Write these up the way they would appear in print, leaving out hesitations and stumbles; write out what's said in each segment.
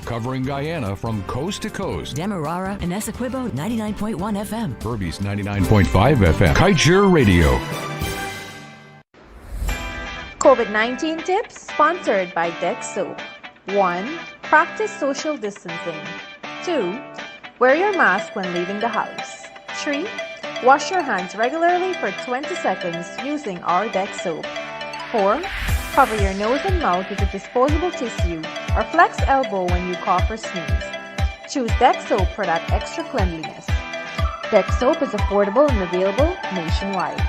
covering Guyana from coast to coast. Demerara and Essequibo 99.1 FM. Kirby's 99.5 FM. Kaieteur Radio. COVID-19 tips sponsored by Dex Soap. 1. Practice social distancing. 2. Wear your mask when leaving the house. 3. Wash your hands regularly for 20 seconds using our Dex Soap. 4. Cover your nose and mouth with a disposable tissue or flex elbow when you cough or sneeze. Choose Dex Soap for that extra cleanliness. Dex Soap is affordable and available nationwide.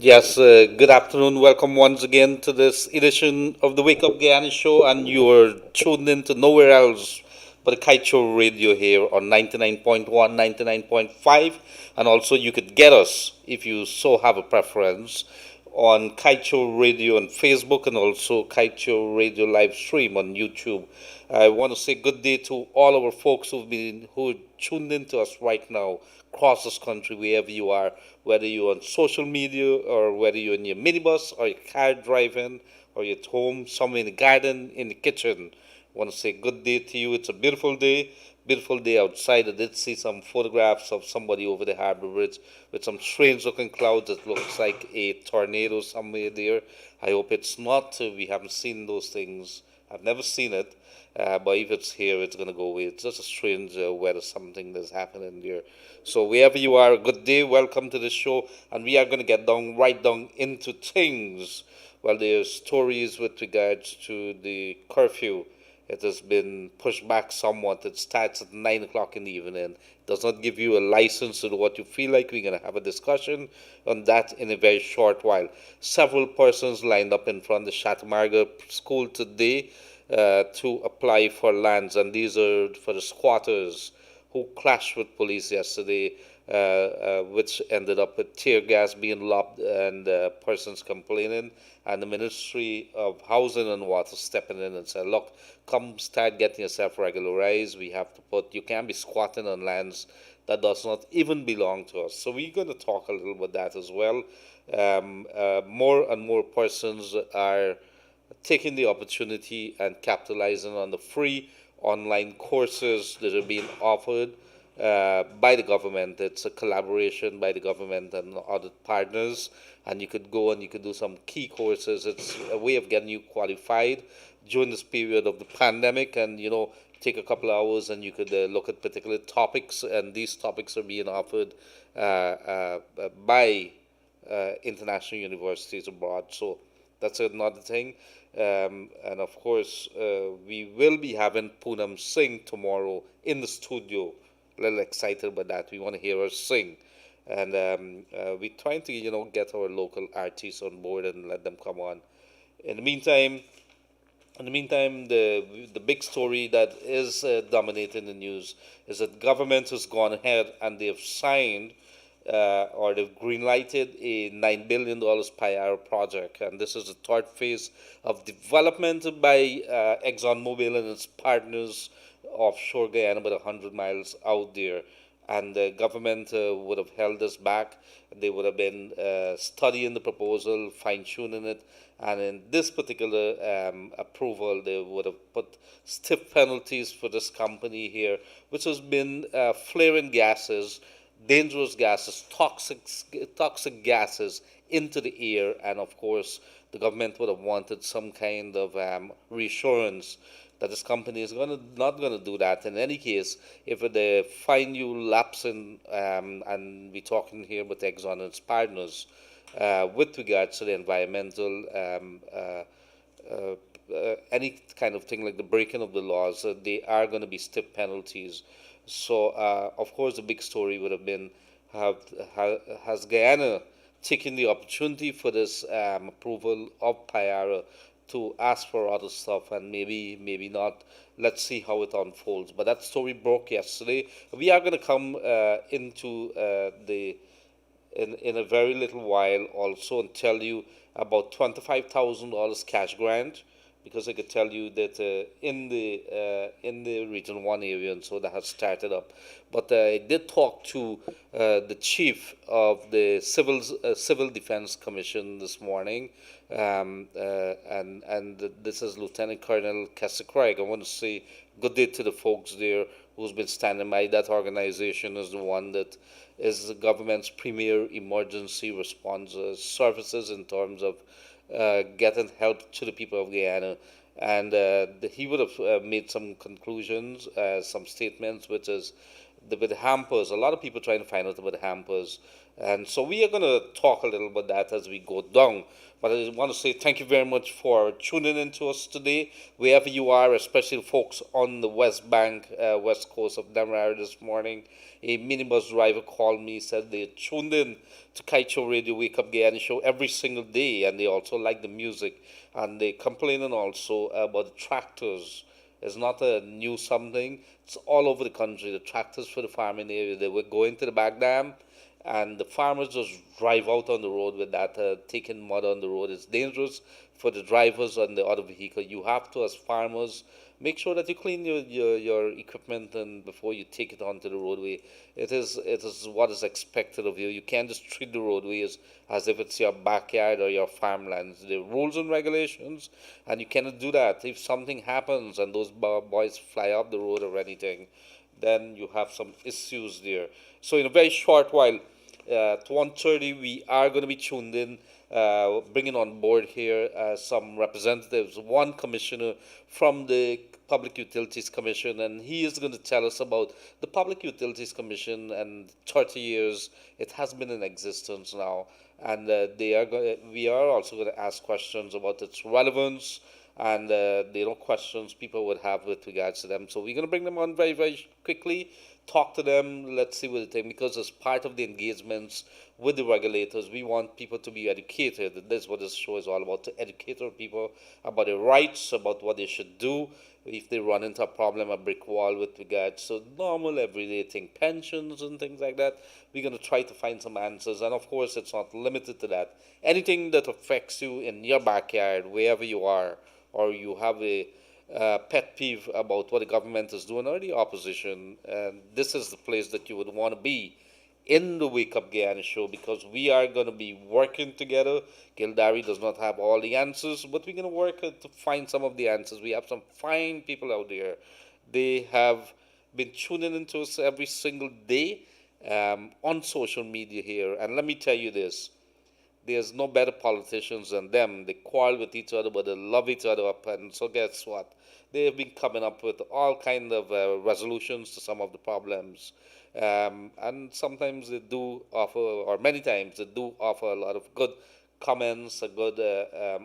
Yes, good afternoon. Welcome once again to this edition of the Wake Up Guyana Show, and you're tuned in to nowhere else but the Kaieteur Radio here on 99.1, 99.5, and also you could get us, if you so have a preference, on Kaieteur Radio on Facebook and also Kaieteur Radio live stream on YouTube. I want to say good day to all our folks who tuned in to us right now across this country, wherever you are, whether you're on social media or whether you're in your minibus or your car driving or you're at home, somewhere in the garden, in the kitchen. I want to say good day to you. It's a beautiful day outside. I did see some photographs of somebody over the harbor bridge with some strange looking clouds. It looks like a tornado somewhere there. I hope it's not. We haven't seen those things. I've never seen it. But if it's here, it's going to go away. It's just a strange weather, something that's happening there. So wherever you are, good day, welcome to the show. And we are going to get right down into things. Well, there's stories with regards to the curfew. It has been pushed back somewhat. It starts at 9 o'clock in the evening. It does not give you a license to do what you feel like. We're going to have a discussion on that in a very short while. Several persons lined up in front of the Shatamarga School today to apply for lands, and these are for the squatters who clashed with police yesterday, which ended up with tear gas being lobbed and persons complaining, and the Ministry of Housing and Water stepping in and said, look, come start getting yourself regularized. We have to you can't be squatting on lands that does not even belong to us. So we're going to talk a little about that as well. More and more persons are taking the opportunity and capitalizing on the free online courses that are being offered by the government. It's a collaboration by the government and other partners, and you could go and you could do some key courses. It's a way of getting you qualified during this period of the pandemic, and take a couple of hours and you could look at particular topics, and these topics are being offered by international universities abroad. So that's another thing. And of course, we will be having Poonam sing tomorrow in the studio. A little excited about that. We want to hear her sing. And we're trying to, get our local artists on board and let them come on. In the meantime, the big story that is dominating the news is that government has gone ahead and they've signed or they've green-lighted a $9 billion per project. And this is the third phase of development by ExxonMobil and its partners offshore Guyana, about 100 miles out there. And the government would have held this back. They would have been studying the proposal, fine-tuning it. And in this particular approval, they would have put stiff penalties for this company here, which has been flaring gases, dangerous gases, toxic gases into the air. And of course, the government would have wanted some kind of reassurance that this company is not going to do that. In any case, if they find you lapsing, and we're talking here with Exxon and its partners, with regards to the environmental, any kind of thing like the breaking of the laws, they are going to be stiff penalties. So, of course, the big story would have been, has Guyana taken the opportunity for this approval of Payara to ask for other stuff, and maybe not. Let's see how it unfolds. But that story broke yesterday. We are going to come into the in a very little while also and tell you about $25,000 cash grant, because I could tell you that in the Region 1 area, and so that has started up. But I did talk to the chief of the Civil Defense Commission this morning, and this is Lieutenant Colonel Kester Craig. I want to say good day to the folks there who's been standing by. That organization is the one that is the government's premier emergency response services in terms of getting help to the people of Guyana. And he would have made some conclusions, some statements, which is with the hampers. A lot of people trying to find out about the hampers. And so we are going to talk a little about that as we go down. But I want to say thank you very much for tuning in to us today, wherever you are, especially folks on the West Bank, west coast of Demerara this morning. A minibus driver called me, said they tuned in to Kaieteur Radio Wake Up Guyana show every single day, and they also like the music. And they complaining also about the tractors. It's not a new something. It's all over the country. The tractors for the farming area, they were going to the back dam, and the farmers just drive out on the road with that, taking mud on the road. It's dangerous for the drivers on the other vehicle. You have to, as farmers, make sure that you clean your equipment and before you take it onto the roadway. It is what is expected of you. You can't just treat the roadway as if it's your backyard or your farmlands. There are rules and regulations, and you cannot do that. If something happens and those boys fly up the road or anything, then you have some issues there. So in a very short while, at 1:30, we are going to be tuned in, bringing on board here some representatives, one commissioner from the Public Utilities Commission, and he is going to tell us about the Public Utilities Commission and 30 years it has been in existence now, and we are also going to ask questions about its relevance and questions people would have with regards to them. So we're going to bring them on very, very quickly, talk to them, let's see what they think, because as part of the engagements with the regulators, we want people to be educated. That's what this show is all about, to educate our people about their rights, about what they should do if they run into a problem, a brick wall with regards to normal everyday thing, pensions and things like that. We're going to try to find some answers, and of course it's not limited to that. Anything that affects you in your backyard, wherever you are, or you have a pet peeve about what the government is doing or the opposition, and this is the place that you would want to be in the Wake Up Guyana show, because we are going to be working together. Gildarie does not have all the answers, but we're going to work to find some of the answers. We have some fine people out there. They have been tuning into us every single day on social media here, and let me tell you this. There's no better politicians than them. They quarrel with each other, but they love each other up. And so guess what? They have been coming up with all kind of resolutions to some of the problems. And sometimes they do offer, or many times they do offer a lot of good comments, a good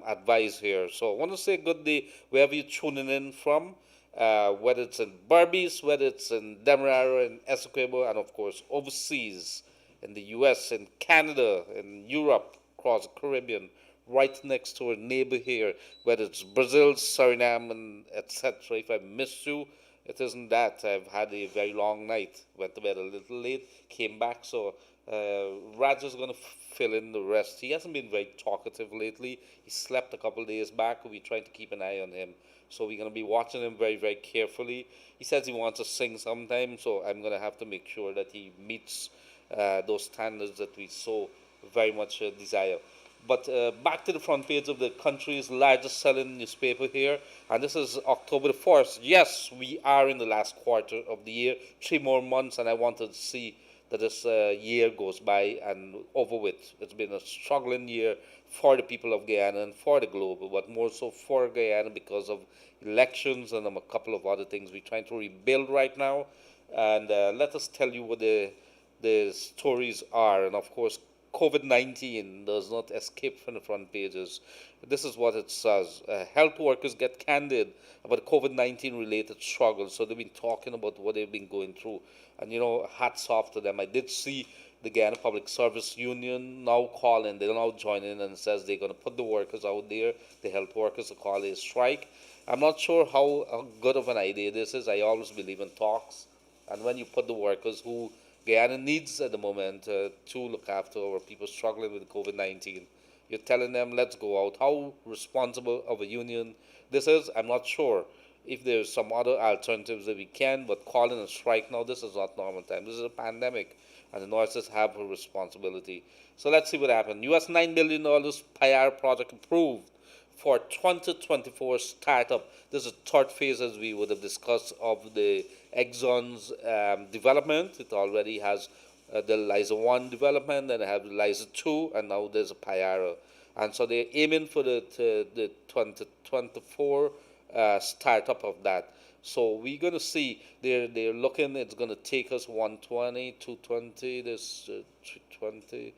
advice here. So I want to say good day wherever you're tuning in from, whether it's in Barbies, whether it's in Demerara, in Essequibo, and of course overseas in the US, in Canada, in Europe, across the Caribbean, right next to our neighbor here, whether it's Brazil, Suriname, and etc. If I missed you, it isn't that. I've had a very long night. Went to bed a little late, came back, so Roger's going to fill in the rest. He hasn't been very talkative lately. He slept a couple of days back. We're trying to keep an eye on him. So we're going to be watching him very, very carefully. He says he wants to sing sometime, so I'm going to have to make sure that he meets those standards that we so very much desire. But back to the front page of the country's largest selling newspaper here, and this is October the 1st. Yes, we are in the last quarter of the year, 3 more months, and I wanted to see that this year goes by and over with. It's been a struggling year for the people of Guyana and for the globe, but more so for Guyana because of elections and a couple of other things. We're trying to rebuild right now, and let us tell you what the stories are. And of course, COVID-19 does not escape from the front pages. This is what it says. Health workers get candid about COVID-19 related struggles. So they've been talking about what they've been going through. And, hats off to them. I did see the Guyana Public Service Union now calling. They're now joining and says they're going to put the workers out there, the health workers, to call a strike. I'm not sure how good of an idea this is. I always believe in talks. And when you put the workers who Guyana needs at the moment to look after our people struggling with COVID-19. You're telling them, let's go out. How responsible of a union this is, I'm not sure. If there's some other alternatives that we can, but calling a strike now, this is not normal time. This is a pandemic, and the nurses have a responsibility. So let's see what happens. US $9 billion PIR project approved for 2024 startup. This is the third phase, as we would have discussed, of the Exxon's development. It already has the LISA 1 development, and they have the LISA 2, and now there's a PIR. And so they're aiming for the 2024 startup of that. So we're going to see, they're looking, it's going to take us 120, 220, this 320,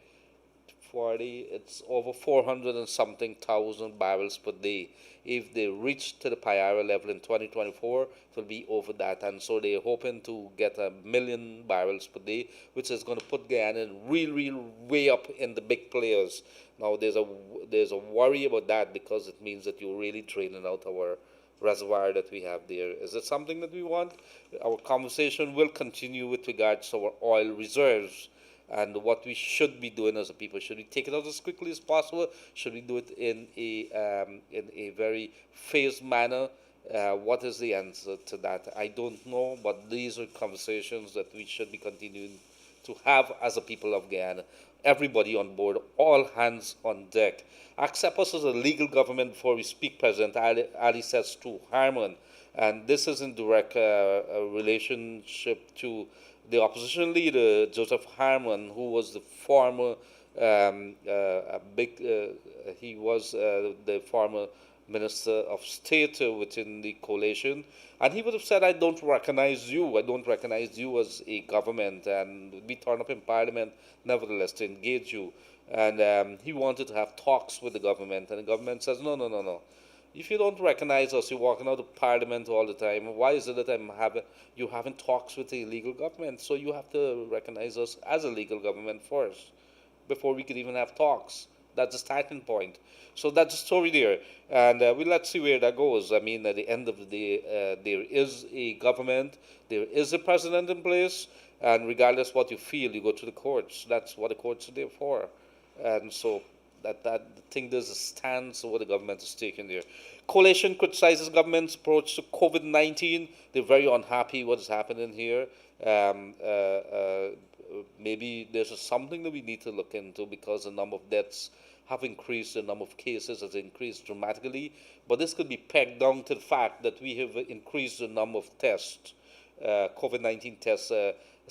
40, it's over 400 and something thousand barrels per day. If they reach to the PIR level in 2024, it will be over that. And so they're hoping to get 1 million barrels per day, which is going to put Guyana real way up in the big players. Now there's a worry about that, because it means that you're really draining out our reservoir that we have there. Is it something that we want? Our conversation will continue with regards to our oil reserves and what we should be doing as a people. Should we take it out as quickly as possible? Should we do it in a very phased manner? What is the answer to that? I don't know, but these are conversations that we should be continuing to have as a people of Guyana. Everybody on board, all hands on deck. Accept us as a legal government before we speak, President Ali says to Harman. And this is in direct relationship to the opposition leader, Joseph Harman, who was the former, he was the former Minister of State within the coalition, and he would have said, I don't recognize you as a government, and we turn up in Parliament nevertheless to engage you. And he wanted to have talks with the government, and the government says, no. If you don't recognize us, you're walking out of Parliament all the time. Why is it that you're having talks with the legal government? So you have to recognize us as a legal government first, before we could even have talks. That's the starting point. So that's the story there. And let's see where that goes. I mean, at the end of the day, there is a government, there is a president in place, and regardless what you feel, you go to the courts. That's what the courts are there for. And so I think there's a stance of what the government is taking there. Coalition criticizes government's approach to COVID-19. They're very unhappy what is happening here. Maybe there's something that we need to look into, because the number of deaths have increased, the number of cases has increased dramatically. But this could be pegged down to the fact that we have increased the number of tests, COVID-19 tests,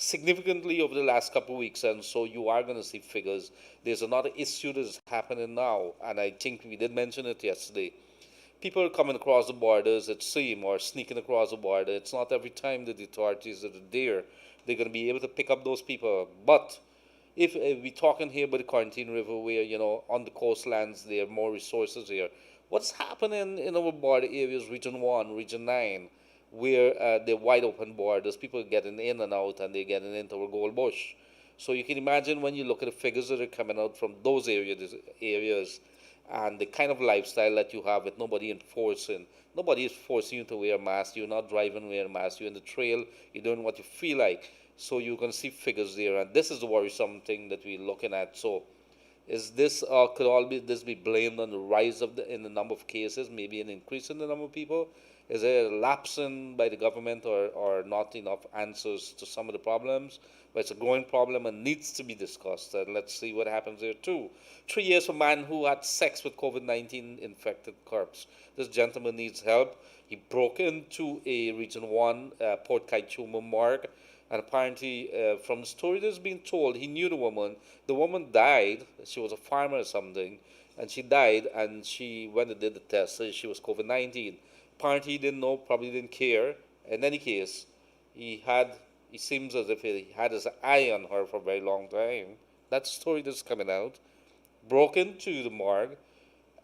significantly over the last couple of weeks. And so you are going to see figures. There's another issue that is happening now, and I think we did mention it yesterday. People are coming across the borders, it seems, or sneaking across the border. It's not every time that the authorities that are there, they're going to be able to pick up those people. But if we're talking here about the Quarantine River, where, on the coastlands, there are more resources here. What's happening in our border areas, Region 1, Region 9, where they're wide open borders, people are getting in and out, and they're getting into our gold bush. So you can imagine when you look at the figures that are coming out from those areas, and the kind of lifestyle that you have with nobody enforcing. Nobody is forcing you to wear a mask. You're not driving wearing a mask. You're in the trail. You're doing what you feel like. So you can see figures there. And this is the worrisome thing that we're looking at. So is this, could all this be blamed on the rise in the number of cases, maybe an increase in the number of people? Is there a lapsing by the government or not enough answers to some of the problems? But it's a growing problem and needs to be discussed. And let's see what happens there too. 3 years for a man who had sex with COVID-19 infected corpse. This gentleman needs help. He broke into a Region 1 Port Kaieteur morgue. And apparently, from the story that's been told, he knew the woman. The woman died. She was a farmer or something. And she died, and when they did the test, she was COVID-19. Apparently, he didn't know, probably didn't care. In any case, it seems as if he had his eye on her for a very long time. That's the story that's coming out. Broke into the morgue,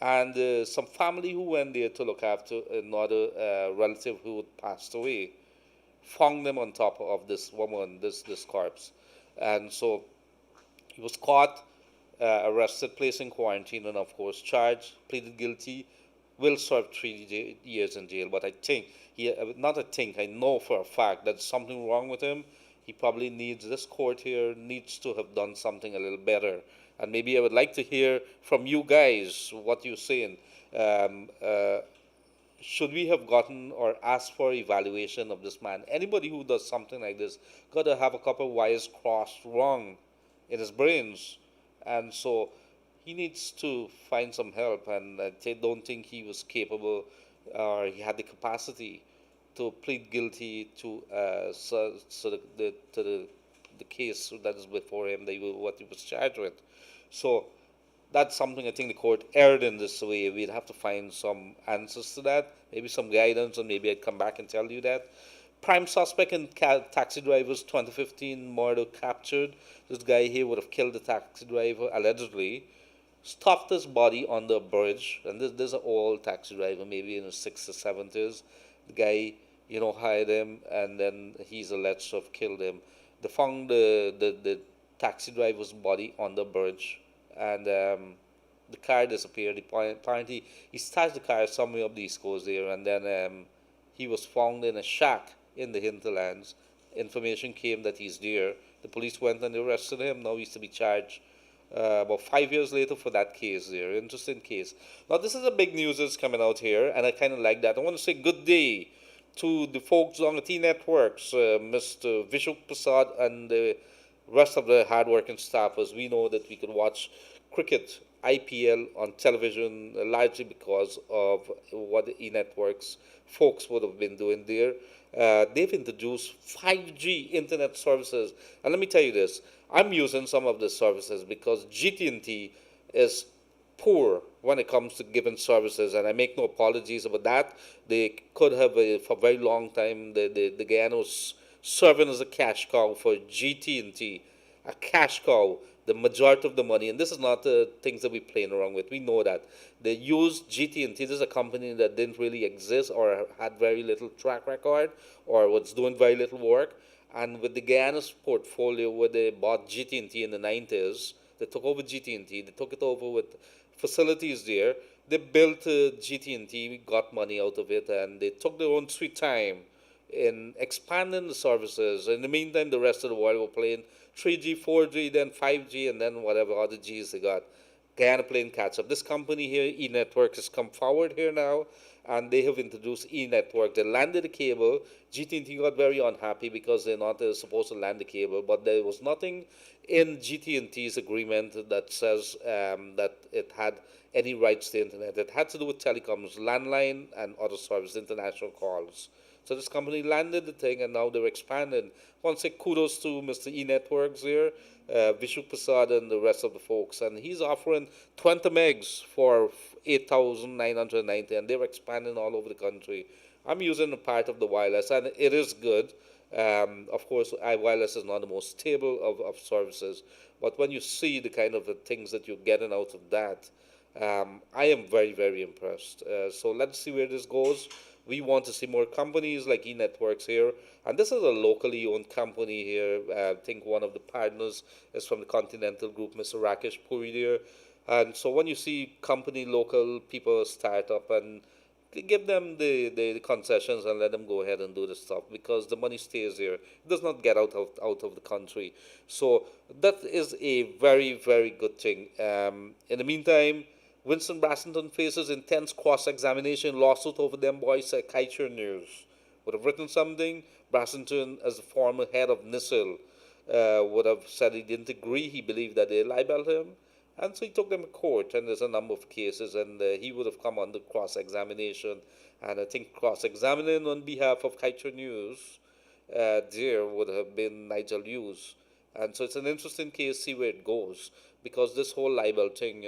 and some family who went there to look after another relative who had passed away found them on top of this woman, this corpse. And so he was caught, arrested, placed in quarantine, and of course charged, pleaded guilty, will serve 3 years in jail. But I know for a fact that something wrong with him. he probably needs, this court here needs to have done something a little better. And maybe I would like to hear from you guys what you're saying. Um, uh, should we have gotten or asked for evaluation of this man? Anybody who does something like this got to have a couple of wires crossed wrong in his brains, and so he needs to find some help. And I don't think he was capable or he had the capacity to plead guilty to the case that is before him, what he was charged with. So that's something I think the court erred in this way. We'd have to find some answers to that, maybe some guidance, and maybe I'd come back and tell you that. Prime suspect in taxi driver's 2015 murder captured. This guy here would have killed the taxi driver, allegedly, stuffed his body under a bridge, and this is an old taxi driver, maybe in his 60s or 70s. The guy, hired him, and then he's alleged to have killed him. They found the taxi driver's body on the bridge, and the car disappeared. Apparently, he stashed the car somewhere up the East Coast there, and then he was found in a shack in the hinterlands. Information came that he's there. The police went and arrested him. Now he's to be charged about 5 years later for that case there. Interesting case. Now, this is a big news that's coming out here, and I kind of like that. I want to say good day to the folks on the T Networks, Mr. Vishuk Prasad and the rest of the hard-working staffers. We know that we could watch cricket, IPL on television, largely because of what the E-Networks folks would have been doing there. They've introduced 5G internet services. And let me tell you this, I'm using some of the services because GT&T is poor when it comes to giving services, and I make no apologies about that. They could have, for a very long time, the Guyana was serving as a cash cow for GT&T, a cash cow, the majority of the money, and this is not the things that we're playing around with. We know that. They used GT&T. This is a company that didn't really exist or had very little track record or was doing very little work. And with the Guyana's portfolio, where they bought GT&T in the 90s, they took over GT&T, they took it over with facilities there. They built GT&T, we got money out of it, and they took their own sweet time in expanding the services. In the meantime, the rest of the world were playing 3G, 4G, then 5G, and then whatever other Gs they got. Guyana playing catch up. This company here, E-Network, has come forward here now, and they have introduced E-Network. They landed the cable. GT&T got very unhappy because they're not supposed to land the cable, but there was nothing in GT&T's agreement that says that it had any rights to the internet. It had to do with telecoms, landline, and other services, international calls. So this company landed the thing, and now they're expanding. I want to say kudos to Mr. E-Networks here, Vishnu Prasad and the rest of the folks. And he's offering 20 megs for 8,990, and they're expanding all over the country. I'm using a part of the wireless, and it is good. Of course, wireless is not the most stable of services, but when you see the kind of things that you're getting out of that, I am very, very impressed. So let's see where this goes. We want to see more companies like E-Networks here. And this is a locally owned company here. I think one of the partners is from the Continental Group, Mr. Rakesh Puri there. And so when you see company, local people start up, and give them the concessions and let them go ahead and do the stuff, because the money stays here. It does not get out of the country. So that is a very, very good thing. In the meantime, Winston Brassington faces intense cross-examination lawsuit over them boys at Kaieteur News. Would have written something. Brassington, as the former head of NISIL, would have said he didn't agree. He believed that they libeled him. And so he took them to court, and there's a number of cases, and he would have come under cross-examination. And I think cross-examining on behalf of Kaieteur News there would have been Nigel Hughes. And so it's an interesting case, see where it goes, because this whole libel thing,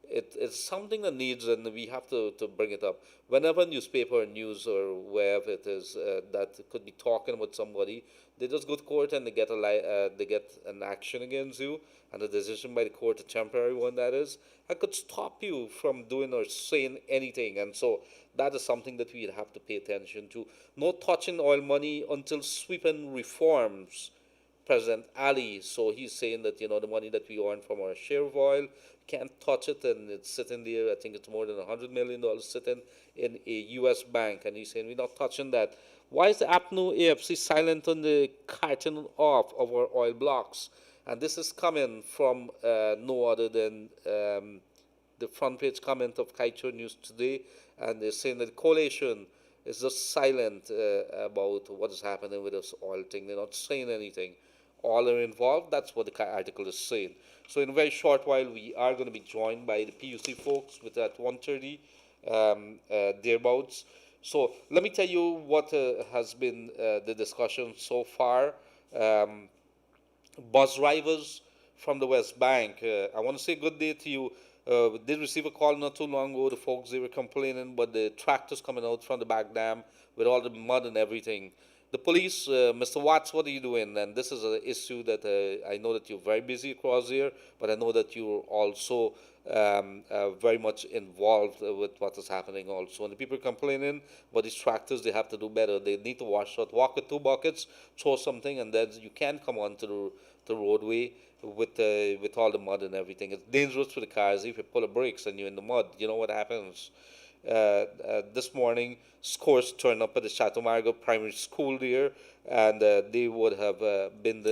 it's something that needs, and we have to bring it up. Whenever newspaper or news or wherever it is that could be talking about somebody, they just go to court and they get an action against you, and a decision by the court, a temporary one that is, that could stop you from doing or saying anything. And so that is something that we have to pay attention to. No touching oil money until sweeping reforms President Ali. So he's saying that, the money that we earn from our share of oil, can't touch it, and it's sitting there. I think it's more than $100 million sitting in a U.S. bank, and he's saying we're not touching that. Why is the APNU AFC silent on the carton off of our oil blocks? And this is coming from no other than the front page comment of Kaieteur News today, and they're saying that the coalition is just silent about what is happening with this oil thing. They're not saying anything. All are involved. That's what the article is saying. So in a very short while, we are going to be joined by the PUC folks with at 1:30 thereabouts. So let me tell you what has been the discussion so far. Bus drivers from the West Bank. I want to say good day to you. We did receive a call not too long ago. The folks, they were complaining, but the tractors coming out from the back dam with all the mud and everything. The police, Mr. Watts, what are you doing? And this is an issue that I know that you're very busy across here, but I know that you're also very much involved with what is happening also. And the people complaining, but these tractors, they have to do better. They need to wash out, walk with 2 buckets, throw something, and then you can come onto the roadway with all the mud and everything. It's dangerous for the cars. If you pull the brakes and you're in the mud, you know what happens. This morning, scores turned up at the Chateau Margaux Primary School there, and they would have been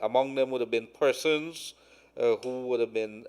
among them would have been persons who would have been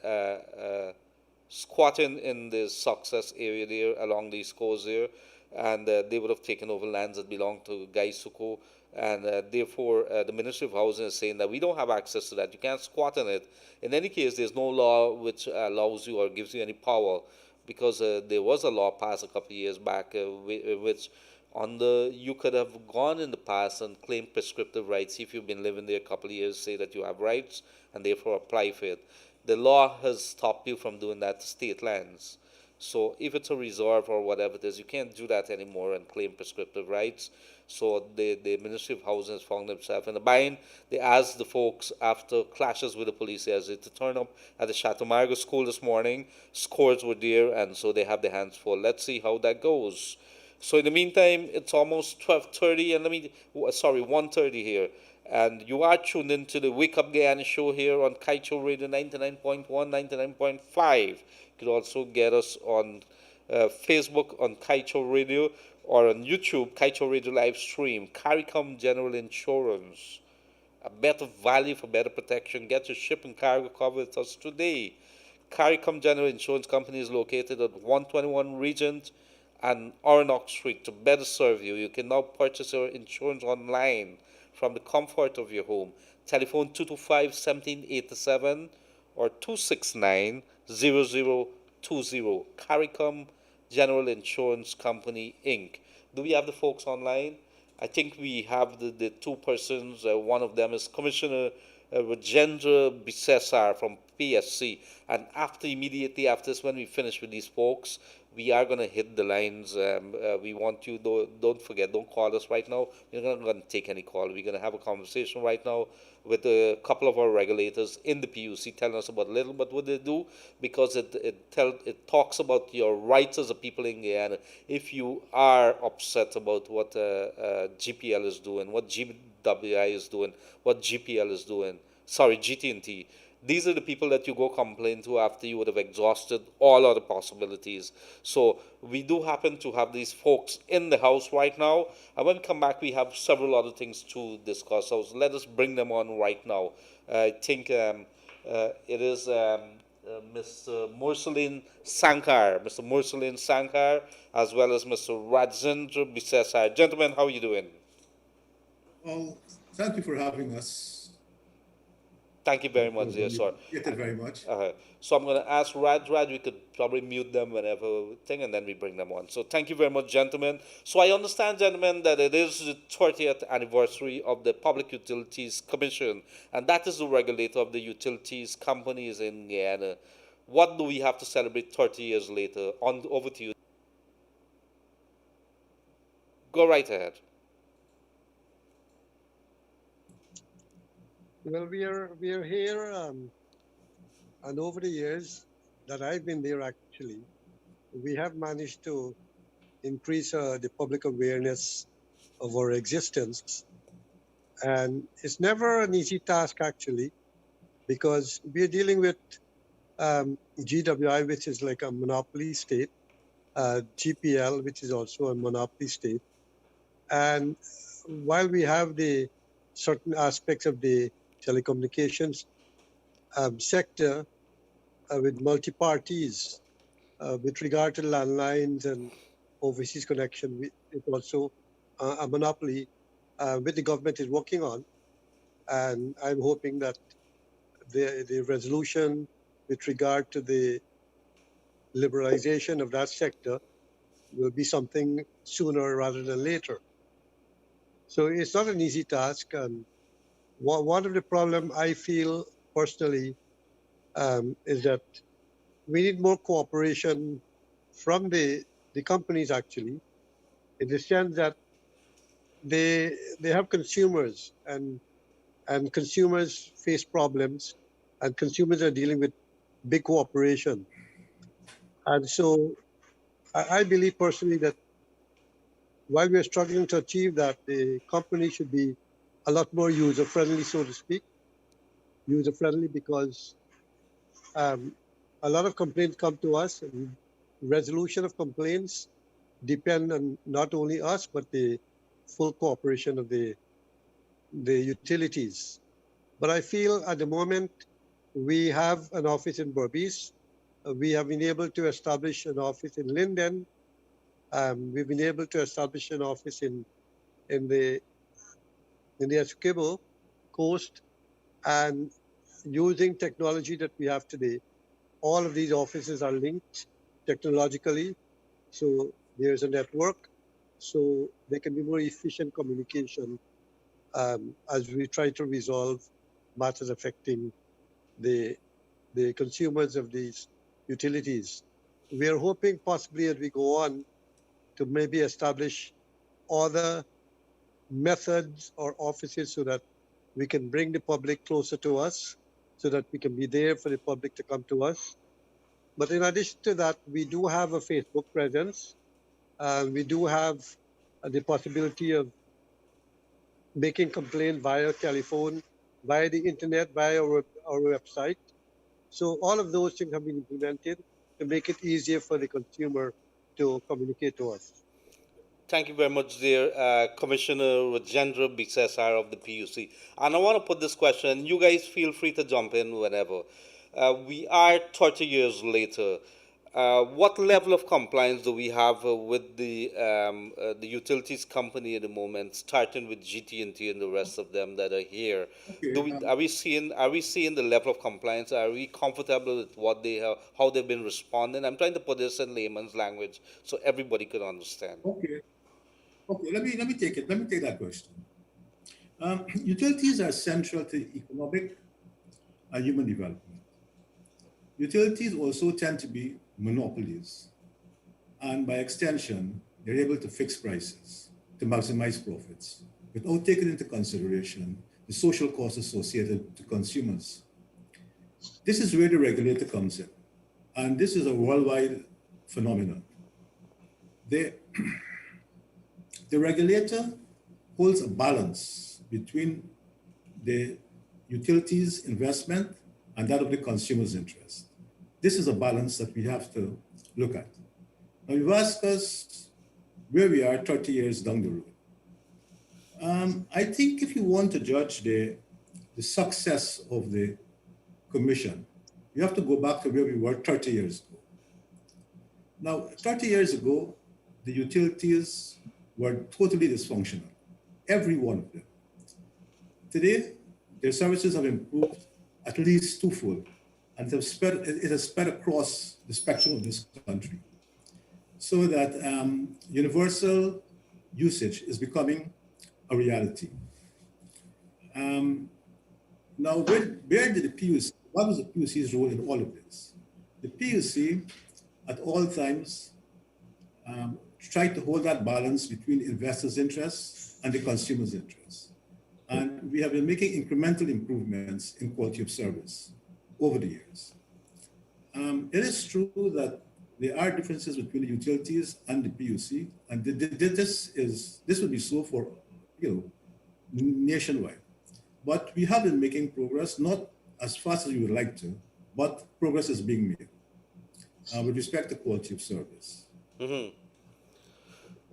squatting in the success area there along the coast there, and they would have taken over lands that belong to Guy Suko, and therefore the Ministry of Housing is saying that we don't have access to that. You can't squat in it. In any case, there's no law which allows you or gives you any power, because there was a law passed a couple of years back which you could have gone in the past and claimed prescriptive rights if you've been living there a couple of years, say that you have rights and therefore apply for it. The law has stopped you from doing that to state lands. So if it's a reserve or whatever it is, you can't do that anymore and claim prescriptive rights. So the Ministry of Housing has found themselves in a bind. They asked the folks, after clashes with the police, to turn up at the Chateau Margaux School this morning. Scores were there, and so they have their hands full. Let's see how that goes. So in the meantime, it's almost 12:30, and 1:30 here. And you are tuned into the Wake Up Guyana show here on Kaieteur Radio 99.1, 99.5. You could also get us on Facebook on Kaieteur Radio, or on YouTube, Kaieteur Radio live stream. CARICOM General Insurance. A better value for better protection. Get your ship and cargo covered with us today. CARICOM General Insurance Company is located at 121 Regent and Oronox Street. To better serve you, you can now purchase your insurance online from the comfort of your home. Telephone 225-1787 or 269-0020. CARICOM General Insurance Company, Inc. Do we have the folks online? I think we have the two persons. One of them is Commissioner Rajendra Bisesar from PSC. And immediately after this, when we finish with these folks, we are going to hit the lines. We want you, don't forget, don't call us right now. We're not going to take any call. We're going to have a conversation right now with a couple of our regulators in the PUC, telling us about a little bit what they do, because it talks about your rights as a people in Guyana. If you are upset about what GPL is doing, what GWI is doing, what GPL is doing, GT&T, these are the people that you go complain to after you would have exhausted all other possibilities. So we do happen to have these folks in the house right now. And when we come back, we have several other things to discuss. So let us bring them on right now. I think it is Mr. Mursaleen Sankar. Mr. Mursaleen Sankar, as well as Mr. Rajendra Bisesar. Gentlemen, how are you doing? Well, thank you for having us. Thank you very much, dear sir. Appreciate it very much. So I'm going to ask Raj, we could probably mute them whenever thing, and then we bring them on. So thank you very much, gentlemen. So I understand, gentlemen, that it is the 30th anniversary of the Public Utilities Commission, and that is the regulator of the utilities companies in Guyana. What do we have to celebrate 30 years later? Over to you. Go right ahead. Well, we are here, and over the years that I've been there, actually, we have managed to increase the public awareness of our existence, And it's never an easy task, actually, because we're dealing with GWI, which is like a monopoly state, GPL, which is also a monopoly state. And while we have the certain aspects of the telecommunications sector with multi-parties, with regard to landlines and overseas connection, it's also a monopoly which the government is working on. And I'm hoping that the resolution with regard to the liberalization of that sector will be something sooner rather than later. So it's not an easy task. And one of the problem I feel personally is that we need more cooperation from the companies, actually, in the sense that they have consumers, and consumers face problems, and consumers are dealing with big cooperation. And so I believe personally that while we are struggling to achieve that, the company should be a lot more user friendly, so to speak. User friendly because um, a lot of complaints come to us, and resolution of complaints depend on not only us but the full cooperation of the utilities. But I feel at the moment we have an office in Berbice. We have been able to establish an office in Linden. We've been able to establish an office in the Essequibo coast, and using technology that we have today, all of these offices are linked technologically. So there's a network, so there can be more efficient communication as we try to resolve matters affecting the consumers of these utilities. We are hoping possibly as we go on to maybe establish other methods or offices so that we can bring the public closer to us, so that we can be there for the public to come to us. But in addition to that, we do have a Facebook presence. We do have the possibility of making complaints via telephone, via the internet, via our website. So all of those things have been implemented to make it easier for the consumer to communicate to us. Thank you very much, dear Commissioner Rajendra Bisesar of the PUC. And I want to put this question, you guys feel free to jump in whenever. We are 30 years later. What level of compliance do we have with the utilities company at the moment, starting with GT&T and the rest of them that are here? Okay. Are we seeing the level of compliance? Are we comfortable with what they have, how they've been responding? I'm trying to put this in layman's language so everybody could understand. Okay. Okay. Let me take it. Let me take that question. Utilities are central to economic and human development. Utilities also tend to be monopolies, and by extension, they're able to fix prices to maximize profits without taking into consideration the social costs associated to consumers. This is where the regulator comes in, and this is a worldwide phenomenon. The regulator holds a balance between the utilities investment and that of the consumer's interest. This is a balance that we have to look at. Now, you've asked us where we are 30 years down the road. I think if you want to judge the success of the commission, you have to go back to where we were 30 years ago. Now, 30 years ago, the utilities were totally dysfunctional, every one of them. Today, their services have improved at least twofold, and it has spread across the spectrum of this country, so that universal usage is becoming a reality. Now, where did the PUC, what was the PUC's role in all of this? The PUC, at all times, tried to hold that balance between investors' interests and the consumer's interests. And we have been making incremental improvements in quality of service over the years. It is true that there are differences between the utilities and the PUC, and this would be so for nationwide. But we have been making progress, not as fast as we would like to, but progress is being made with respect to quality of service.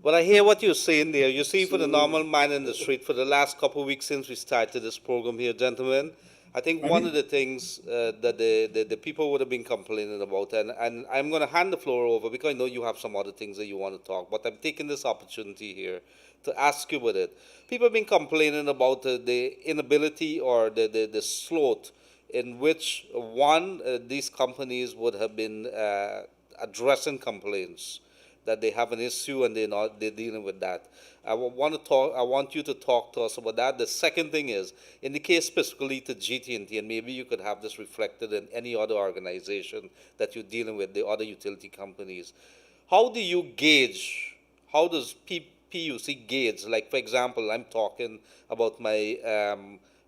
But I hear what you're saying there. You see, for the So, normal man in the street, for the last couple of weeks since we started this program here, gentlemen, I think one of pardon? the things that the people would have been complaining about, and I'm going to hand the floor over because I know you have some other things that you want to talk, but I'm taking this opportunity here to ask you with it. People have been complaining about the inability or the sloth in which, one, these companies would have been addressing complaints that they have an issue and they're dealing with that. I want you to talk to us about that. The second thing is, in the case specifically to GT&T, and maybe you could have this reflected in any other organization that you're dealing with, the other utility companies. How do you gauge? How does PUC gauge? Like, for example, I'm talking about my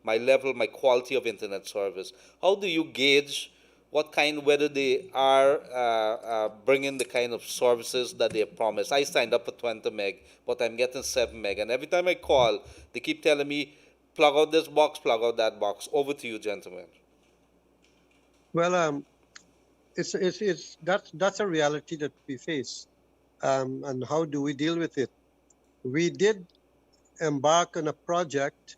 level, my quality of internet service. How do you gauge what kind, whether they are bringing the kind of services that they promise? I signed up for 20 meg, but I'm getting 7 meg, and every time I call, they keep telling me, plug out this box, plug out that box. Over to you, gentlemen. Well, that's a reality that we face. And how do we deal with it? We did embark on a project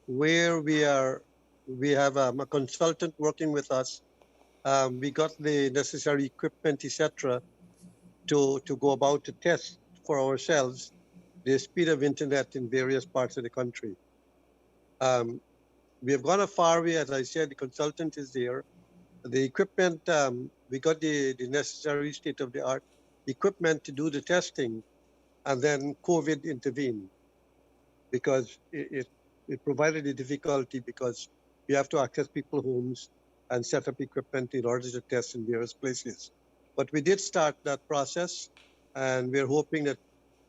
where we have a consultant working with us. We got the necessary equipment, etc., to go about to test for ourselves the speed of internet in various parts of the country. We have gone a far way, as I said. The consultant is there. The equipment, we got the necessary state-of-the-art equipment to do the testing, and then COVID intervened because it provided a difficulty because we have to access people's homes and set up equipment in order to test in various places. But we did start that process, and we're hoping that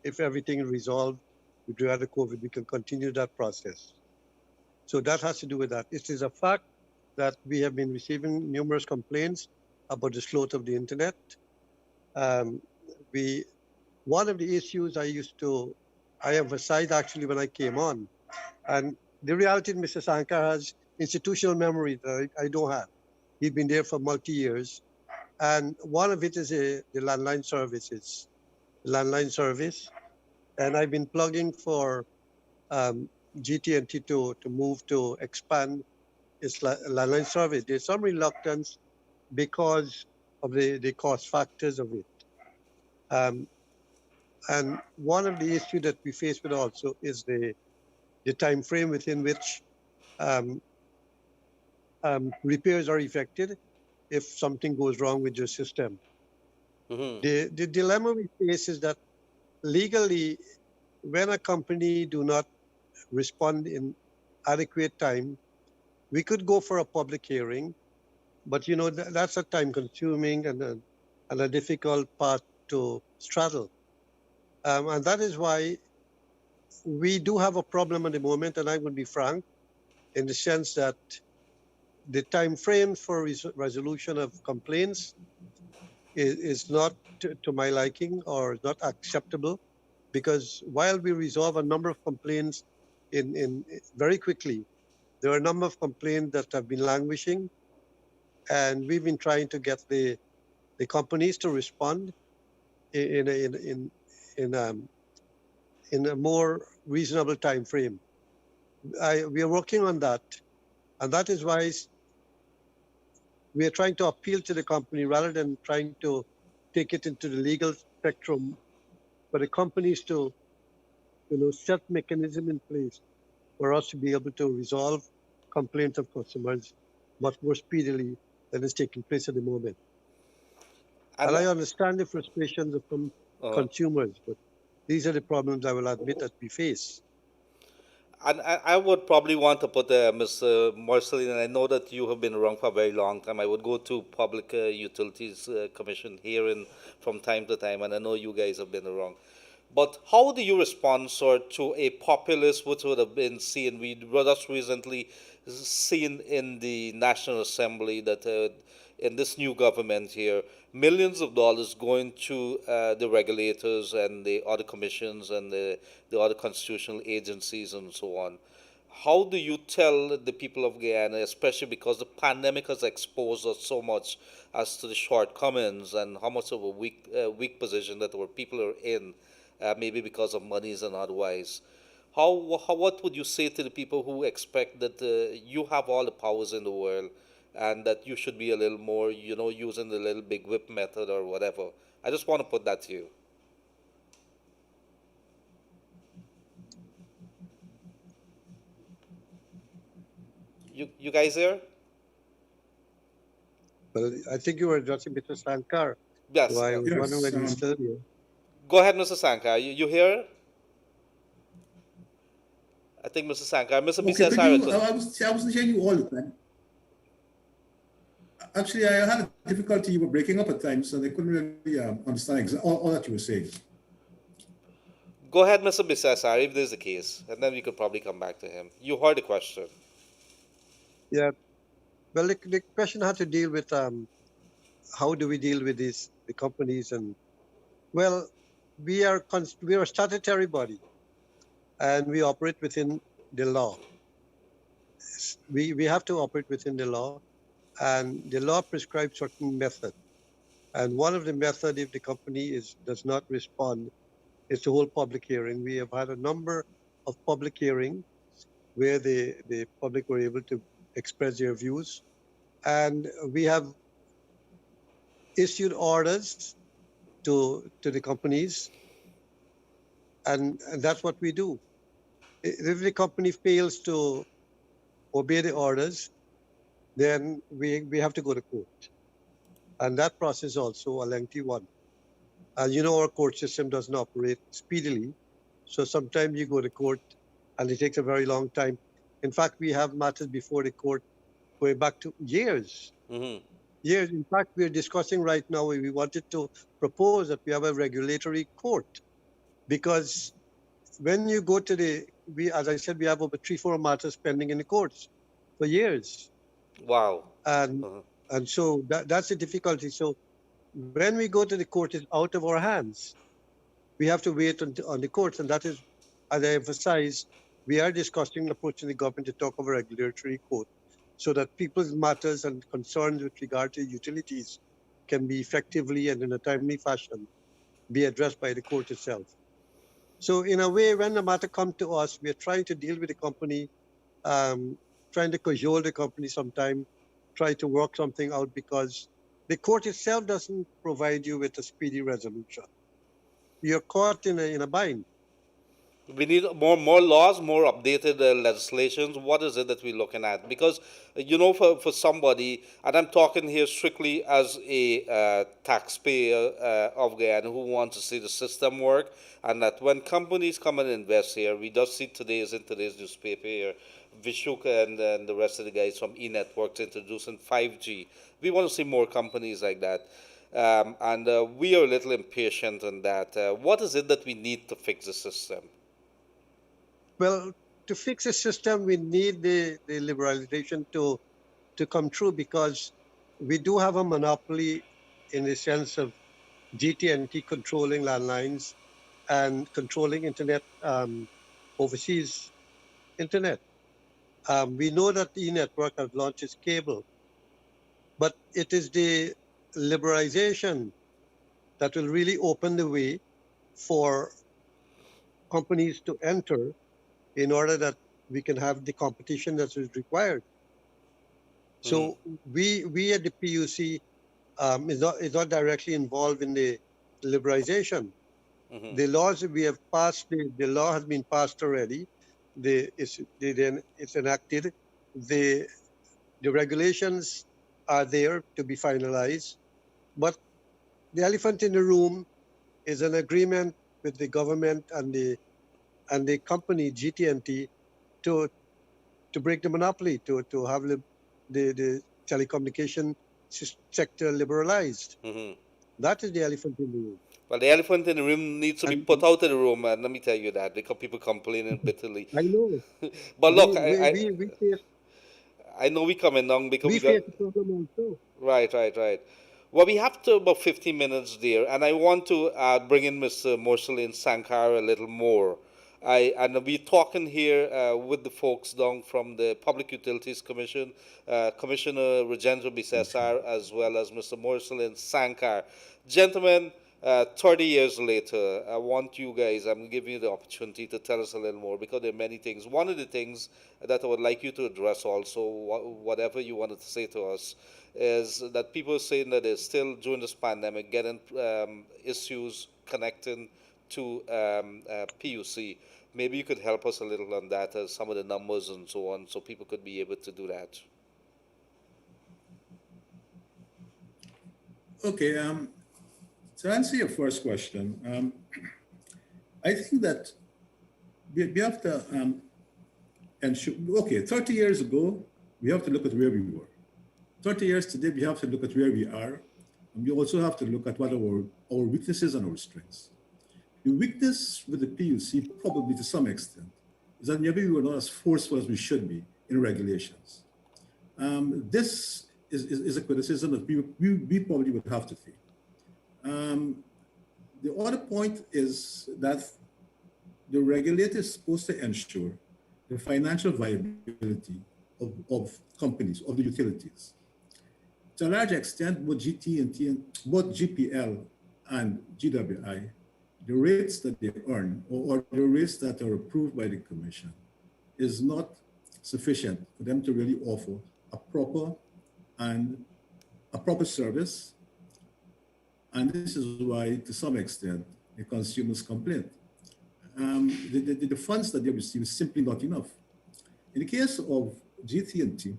if everything is resolved with regard to COVID, we can continue that process. So that has to do with that. It is a fact that we have been receiving numerous complaints about the sloth of the internet. One of the issues I emphasized actually when I came on, and the reality Mr. Sankar has institutional memory that I don't have. He's been there for multi-years. And one of it is the landline services, landline service. And I've been plugging for GT&T to move to expand its landline service. There's some reluctance because of the cost factors of it. And one of the issues that we face with also is the time frame within which repairs are effected if something goes wrong with your system. The dilemma we face is that legally, when a company do not respond in adequate time, we could go for a public hearing, but that's a time-consuming and a difficult part to straddle. And that is why we do have a problem at the moment, and I will be frank, in the sense that the time frame for resolution of complaints is not to my liking or not acceptable, because while we resolve a number of complaints in very quickly, there are a number of complaints that have been languishing, and we've been trying to get the companies to respond in a more reasonable time frame. We are working on that, and that is why we are trying to appeal to the company rather than trying to take it into the legal spectrum for the companies to set mechanism in place for us to be able to resolve complaints of customers much more speedily than is taking place at the moment. And I understand the frustrations of consumers, but these are the problems I will admit that we face. And I would probably want to put Mr. Marceline, and I know that you have been around for a very long time. I would go to Public Utilities Commission hearing from time to time, and I know you guys have been around. But how do you respond, sir, to a populace which would have been seen? We just recently seen in the National Assembly that in this new government here, millions of dollars going to the regulators and the other commissions and the other constitutional agencies and so on. How do you tell the people of Guyana, especially because the pandemic has exposed us so much as to the shortcomings and how much of a weak position that our people are in, maybe because of monies and otherwise? What would you say to the people who expect that you have all the powers in the world and that you should be a little more, using the little big whip method or whatever? I just want to put that to you. You guys there? Well, I think you were addressing Mr. Sankar. Yes. So I was wondering Yes. whether he's still here. Go ahead, Mr. Sankar. You here? I think Mr. Sankar. Mr. Okay, BCS but I wasn't hearing you all the time. Actually, I had a difficulty. You were breaking up at times, and I couldn't really understand all that you were saying. Go ahead, Mr. Bisasar, if this is the case, and then we could probably come back to him. You heard the question. Yeah. Well, the question had to deal with how do we deal with the companies, and well, we are a statutory body, and we operate within the law. We have to operate within the law, and the law prescribes certain method. And one of the method, if the company does not respond, is to hold public hearing. We have had a number of public hearings where the public were able to express their views, and we have issued orders to the companies, and that's what we do. If the company fails to obey the orders, then we have to go to court, and that process is also a lengthy one. And our court system doesn't operate speedily, so sometimes you go to court and it takes a very long time. In fact, we have matters before the court going back to years. Mm-hmm. Years. In fact, we're discussing right now, we wanted to propose that we have a regulatory court, because when you go to as I said, we have over 3-4 matters pending in the courts for years. Wow. And so that's the difficulty. So when we go to the court, it's out of our hands. We have to wait on the courts, and that is, as I emphasized, we are discussing approaching the government to talk of a regulatory court, so that people's matters and concerns with regard to utilities can be effectively and in a timely fashion be addressed by the court itself. So in a way, when the matter comes to us, we are trying to deal with the company, trying to cajole the company sometime, try to work something out, because the court itself doesn't provide you with a speedy resolution. You're caught in a bind. We need more laws, more updated legislations. What is it that we're looking at? Because, for somebody, and I'm talking here strictly as a taxpayer of Guyana who wants to see the system work, and that when companies come and invest here, we just see in today's newspaper here, Vishuka and the rest of the guys from E-Networks introducing 5G. We want to see more companies like that. And we are a little impatient on that. What is it that we need to fix the system? Well, to fix the system, we need the liberalization to come true, because we do have a monopoly in the sense of GT&T controlling landlines and controlling internet, overseas internet. We know that the E-Network has launched its cable, but it is the liberalization that will really open the way for companies to enter, in order that we can have the competition that is required. So we at the PUC is not directly involved in the liberalization. The laws that we have passed, the law has been passed already. It's enacted. The regulations are there to be finalized, but the elephant in the room is an agreement with the government and the company GT&T to break the monopoly, to have the telecommunication sector liberalized. That is the elephant in the room. Well, the elephant in the room needs to be put out of the room, and let me tell you that, because people complaining bitterly. I know. But look, we I know we coming down because we face the problem also. Right. Well, we have to about 15 minutes there, and I want to bring in Mr. Morsalin Sankar a little more. And we're talking here with the folks down from the Public Utilities Commission, Commissioner Rajendra Bisesar, as well as Mr. Morsalin Sankar. Gentlemen, 30 years later, I want you guys, I'm giving you the opportunity to tell us a little more because there are many things. One of the things that I would like you to address also, whatever you wanted to say to us, is that people are saying that they're still, during this pandemic, getting issues connecting to PUC. Maybe you could help us a little on that, some of the numbers and so on, so people could be able to do that. Okay, to answer your first question, I think that we have to ensure, okay, 30 years ago, we have to look at where we were. 30 years today, we have to look at where we are, and we also have to look at what our weaknesses and our strengths. The weakness with the PUC, probably to some extent, is that maybe we were not as forceful as we should be in regulations. This is a criticism that we probably would have to take. The other point is that the regulator is supposed to ensure the financial viability of companies, of the utilities. To a large extent, both GT&T, both GPL and GWI, the rates that they earn or the rates that are approved by the commission is not sufficient for them to really offer a proper service. And this is why, to some extent, the consumers complain. The funds that they receive is simply not enough. In the case of GT&T,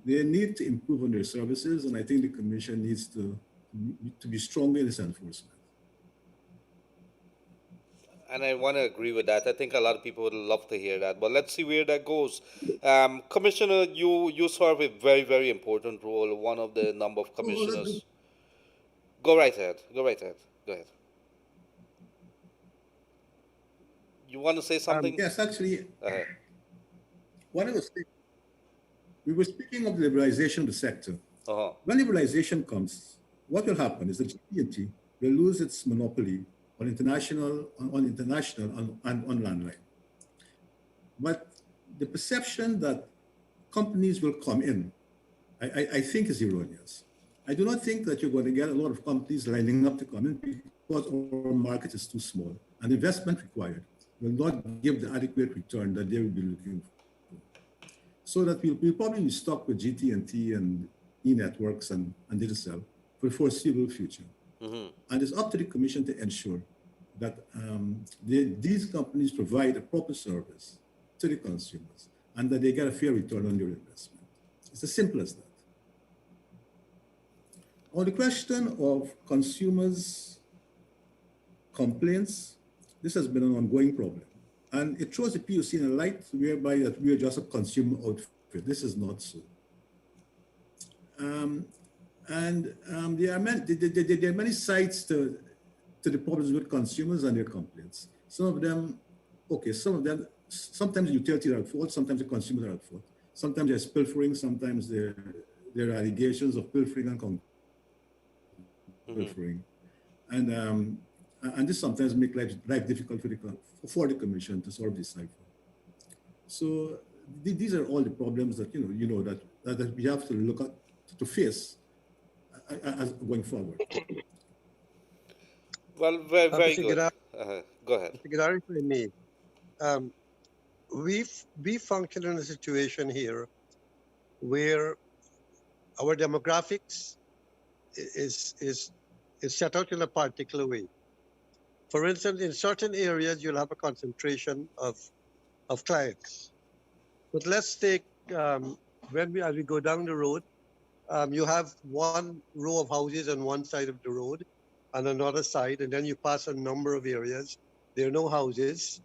they need to improve on their services, and I think the commission needs to be stronger in its enforcement. And I want to agree with that. I think a lot of people would love to hear that. But let's see where that goes. Commissioner, you serve a very, very important role, one of the number of commissioners. Go right ahead. Go right ahead. Go ahead. You want to say something? Yes, actually, what I was saying, we were speaking of liberalization of the sector. When liberalization comes, what will happen is that GT&T will lose its monopoly on international and on landline. But the perception that companies will come in, I think is erroneous. I do not think that you're going to get a lot of companies lining up to come in because our market is too small and the investment required will not give the adequate return that they will be looking for. So that we'll probably be stuck with GT&T and e-networks and Digicel for the foreseeable future. And it's up to the commission to ensure that these companies provide a proper service to the consumers and that they get a fair return on their investment. It's as simple as that. On the question of consumers' complaints, this has been an ongoing problem. And it throws the PUC in a light whereby that we are just a consumer outfit. This is not so. There are many sides to the problems with consumers and their complaints. Some of them, sometimes the utilities are at fault, sometimes the consumers are at fault. Sometimes there's pilfering, sometimes there are allegations of pilfering and pilfering. And this sometimes makes life difficult for the commission to sort of decipher. So these are all the problems that that we have to look at to face as going forward. Well, very, very good. Go ahead. Mr. Gildarie, if I may, we function in a situation here where our demographics is set out in a particular way. For instance, in certain areas, you'll have a concentration of clients. But let's take, as we go down the road, you have one row of houses on one side of the road and another side, and then you pass a number of areas. There are no houses.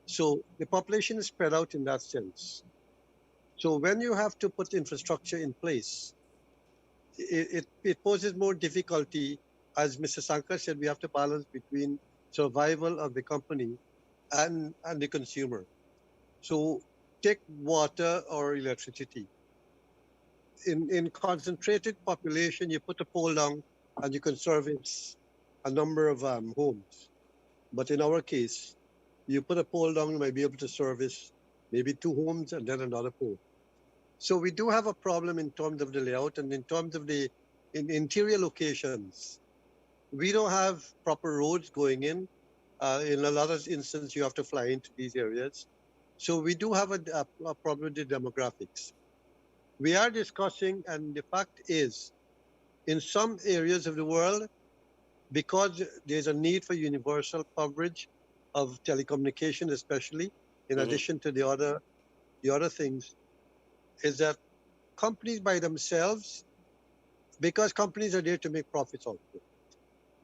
So the population is spread out in that sense. So when you have to put infrastructure in place, it poses more difficulty. As Mr. Sankar said, we have to balance between survival of the company and the consumer. So take water or electricity. in concentrated population, you put a pole down and you can service a number of homes. But in our case, you put a pole down, you might be able to service maybe two homes and then another pole. So we do have a problem in terms of the layout and in terms of the interior locations. We don't have proper roads going in. In a lot of instances, you have to fly into these areas. So we do have a problem with the demographics. We are discussing, and the fact is, in some areas of the world, because there's a need for universal coverage of telecommunication, especially in addition to the other things, is that companies by themselves, because companies are there to make profits also,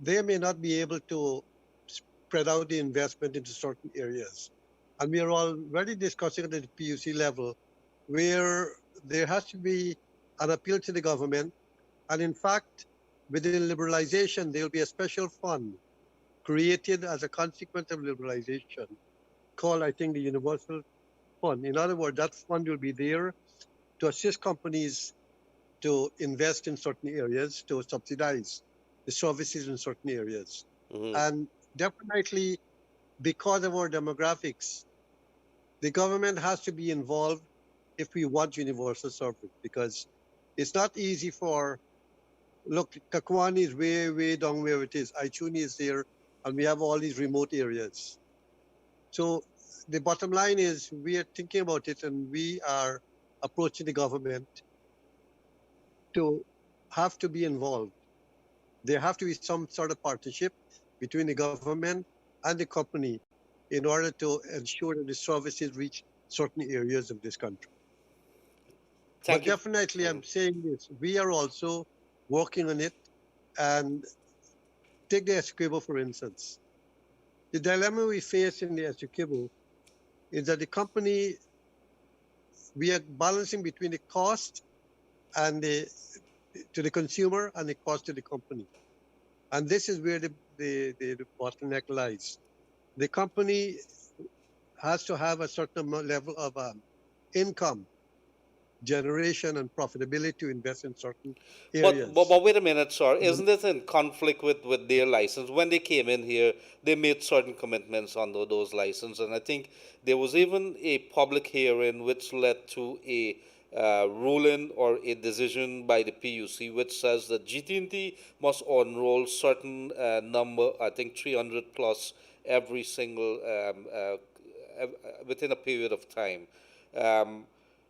they may not be able to spread out the investment into certain areas. And we are already discussing at the PUC level where there has to be an appeal to the government. And in fact, within liberalization, there will be a special fund created as a consequence of liberalization called, I think, the Universal Fund. In other words, that fund will be there to assist companies to invest in certain areas, to subsidize the services in certain areas. And definitely, because of our demographics, the government has to be involved if we want universal service, because it's not easy for, look, Kakwani is way down where it is. Aichuni is there, and we have all these remote areas. So the bottom line is we are thinking about it, and we are approaching the government to have to be involved. There have to be some sort of partnership between the government and the company in order to ensure that the services reach certain areas of this country. Thank But you. definitely, I'm saying this, we are also working on it. And take the Essequibo, for instance. The dilemma we face in the Essequibo is that the company, we are balancing between the cost and to the consumer and the cost to the company. And this is where the bottleneck lies. The company has to have a certain level of income generation and profitability to invest in certain areas. But wait a minute, sir. Isn't this in conflict with their license? When they came in here, they made certain commitments under those licenses, and I think there was even a public hearing which led to a ruling or a decision by the PUC which says that GT&T must enroll certain number, I think 300 plus every single within a period of time.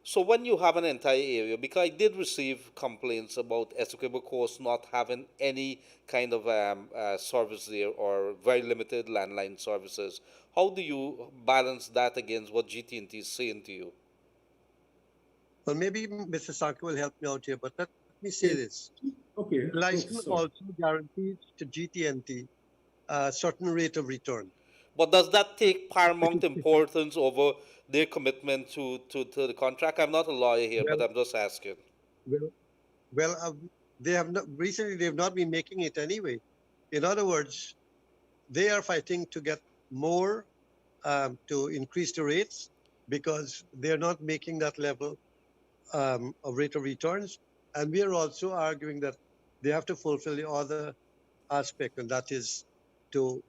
So when you have an entire area, because I did receive complaints about Essequibo Coast not having any kind of service there or very limited landline services, how do you balance that against what GT&T is saying to you? Well, maybe Mr. Saki will help me out here, but let me say this. Okay. The license also guarantees to GT&T a certain rate of return. But does that take paramount importance over their commitment to the contract? I'm not a lawyer here, but I'm just asking. Well, they have not recently. They've not been making it anyway. In other words, they are fighting to get more to increase the rates because they're not making that level of rate of returns. And we are also arguing that they have to fulfill the other aspect, and that is to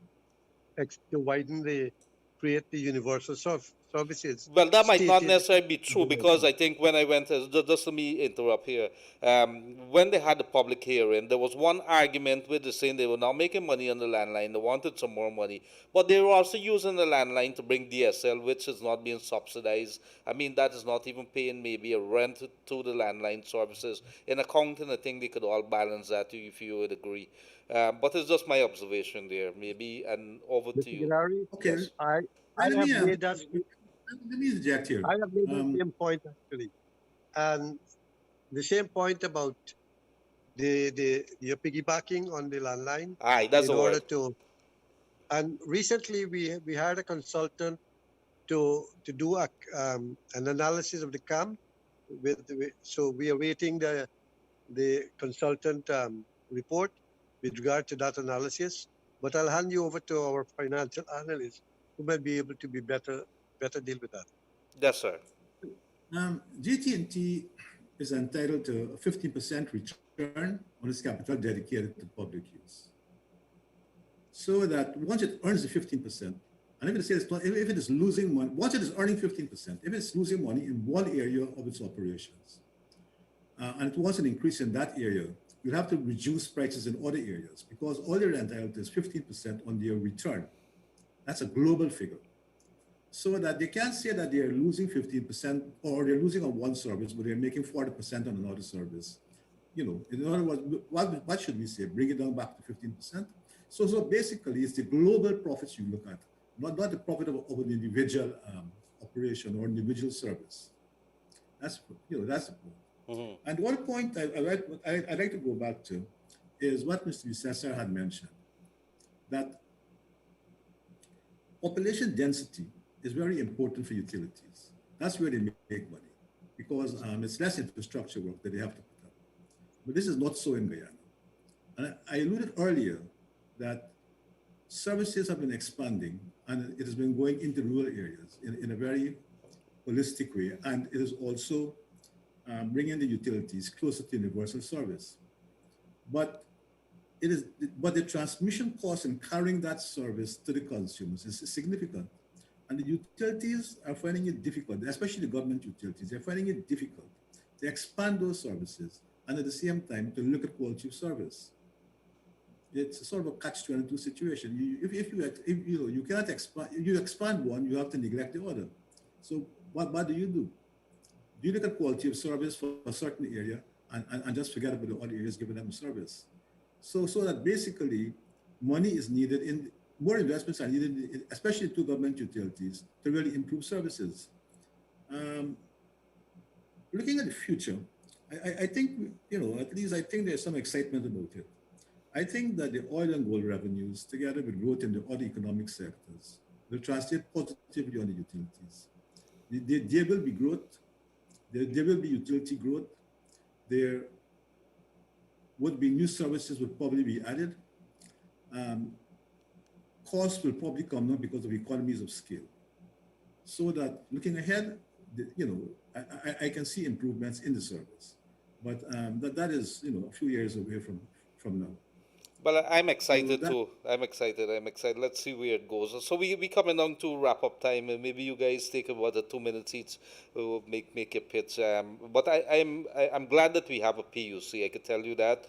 create the universal services. Well, that might not stated necessarily be true because I think when I went, just let me interrupt here. When they had the public hearing, there was one argument with the saying they were not making money on the landline, they wanted some more money, but they were also using the landline to bring DSL, which is not being subsidized. I mean, that is not even paying maybe a rent to the landline services. In accounting, I think they could all balance that if you would agree. But it's just my observation there, maybe, and over to you. Gildarie, Okay. yes. I Let have me, made that. let me interject here. I have made the same point actually, and the same point about the piggybacking on the landline Aye, that's in the order word. to. And recently we hired a consultant to do an analysis of the CAM. So we are waiting the consultant report with regard to that analysis. But I'll hand you over to our financial analyst who might be able to better deal with that. Yes, sir. GT&T is entitled to a 15% return on its capital dedicated to public use. So that once it earns the 15%, and if it is losing money, once it is earning 15%, if it's losing money in one area of its operations, and it wants an increase in that area, you'll have to reduce prices in other areas because all they're entitled to is 15% on their return. That's a global figure. So that they can't say that they're losing 15% or they're losing on one service, but they're making 40% on another service. You know, in other words, what should we say? Bring it down back to 15%? So basically, it's the global profits you look at, not the profit of an individual operation or individual service. That's the point. Mm-hmm. And one point I'd like to go back to is what Mr. Cesar had mentioned, that population density is very important for utilities. That's where they make money because it's less infrastructure work that they have to put up. But this is not so in Guyana. And I alluded earlier that services have been expanding and it has been going into rural areas in a very holistic way. And it is also bringing the utilities closer to universal service. But the transmission cost in carrying that service to the consumers is significant. And the utilities are finding it difficult, especially the government utilities, they're finding it difficult to expand those services and at the same time to look at quality of service. It's a sort of a catch-22 situation. You cannot expand, you expand one, you have to neglect the other. So what do? Do you look at quality of service for a certain area and just forget about the other areas giving them service? So that basically money is needed more investments are needed, especially to government utilities, to really improve services. Looking at the future, I think, at least I think there's some excitement about it. I think that the oil and gold revenues, together with growth in the other economic sectors, will translate positively on the utilities. There will be growth, there will be utility growth, there would be new services would probably be added. Costs will probably come down because of economies of scale. So that looking ahead, I can see improvements in the service, but that is a few years away from now. Well, I'm excited too. I'm excited. Let's see where it goes. So we coming down to wrap up time, and maybe you guys take about a 2 minutes each. Make your pitch. But I'm glad that we have a PUC. I could tell you that.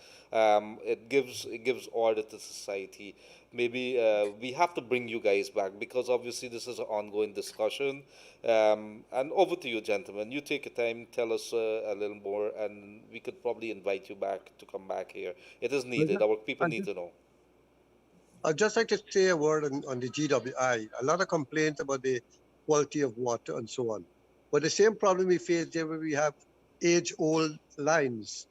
It gives order to society. Maybe we have to bring you guys back because obviously this is an ongoing discussion. And over to you, gentlemen. You take your time, tell us a little more, and we could probably invite you back to come back here. It is needed. Our people need to know. I'd just like to say a word on the GWI. A lot of complaints about the quality of water and so on. But the same problem we face there where we have age-old lines.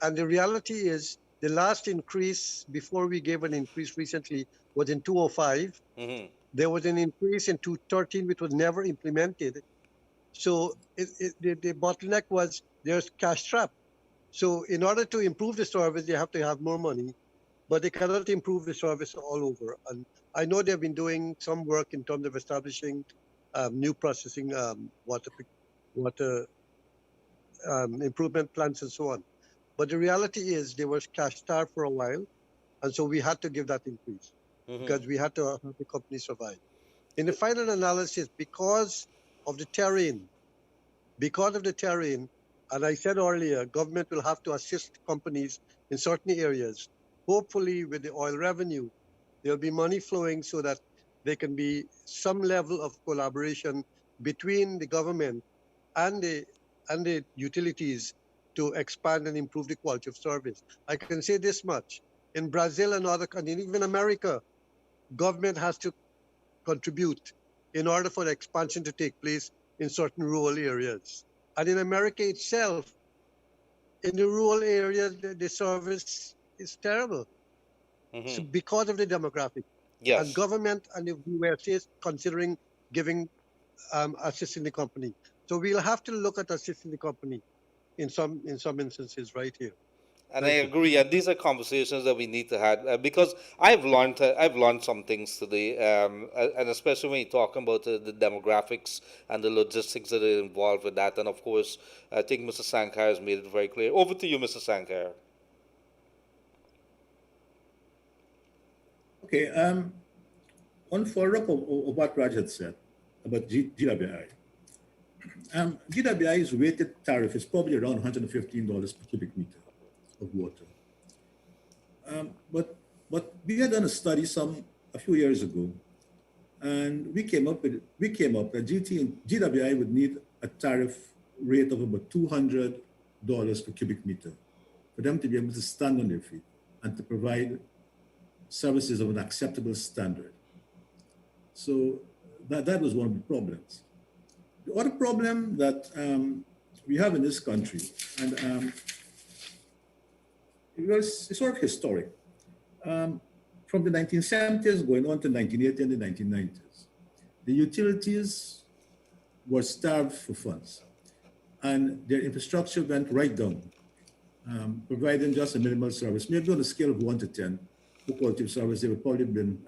And the reality is the last increase before we gave an increase recently was in 2005. Mm-hmm. There was an increase in 2013 which was never implemented. So the bottleneck was there's cash trap. So in order to improve the service, they have to have more money, but they cannot improve the service all over. And I know they've been doing some work in terms of establishing new processing water improvement plants and so on. But the reality is there was cash starved for a while, and so we had to give that increase because we had to have the company survive. In the final analysis, because of the terrain, and I said earlier, government will have to assist companies in certain areas. Hopefully, with the oil revenue, there'll be money flowing so that there can be some level of collaboration between the government and the utilities to expand and improve the quality of service. I can say this much. In Brazil and other countries, even America, government has to contribute in order for the expansion to take place in certain rural areas. And in America itself, in the rural areas, the service is terrible. So because of the demographic. Yes. And government and the USA is considering giving assisting the company. So we'll have to look at assisting the company in some instances right here. And I Thank you. agree, and these are conversations that we need to have because I've learned some things today, and especially when you're talking about the demographics and the logistics that are involved with that. And of course, I think Mr. Sankar has made it very clear. Over to you, Mr. Sankar. Okay, on follow-up of what Raj had said about GWI. GWI's weighted tariff is probably around $115 per cubic meter of water. But we had done a study a few years ago, and we came up that GWI would need a tariff rate of about $200 per cubic meter for them to be able to stand on their feet and to provide services of an acceptable standard. So that was one of the problems. The other problem that we have in this country, and it's sort of historic, from the 1970s going on to 1980 and the 1990s, the utilities were starved for funds, and their infrastructure went right down, providing just a minimal service. Maybe on a scale of 1 to 10, the quality of service, they would probably have been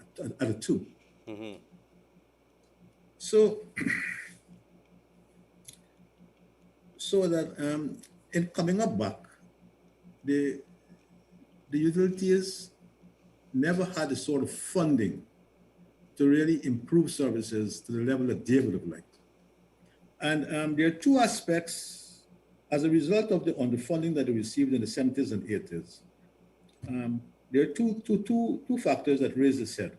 at a 2. Mm-hmm. So that in coming up back, the utilities never had the sort of funding to really improve services to the level that they would have liked. And there are two aspects as a result of the underfunding that they received in the 70s and 80s. There are two factors that raised its head.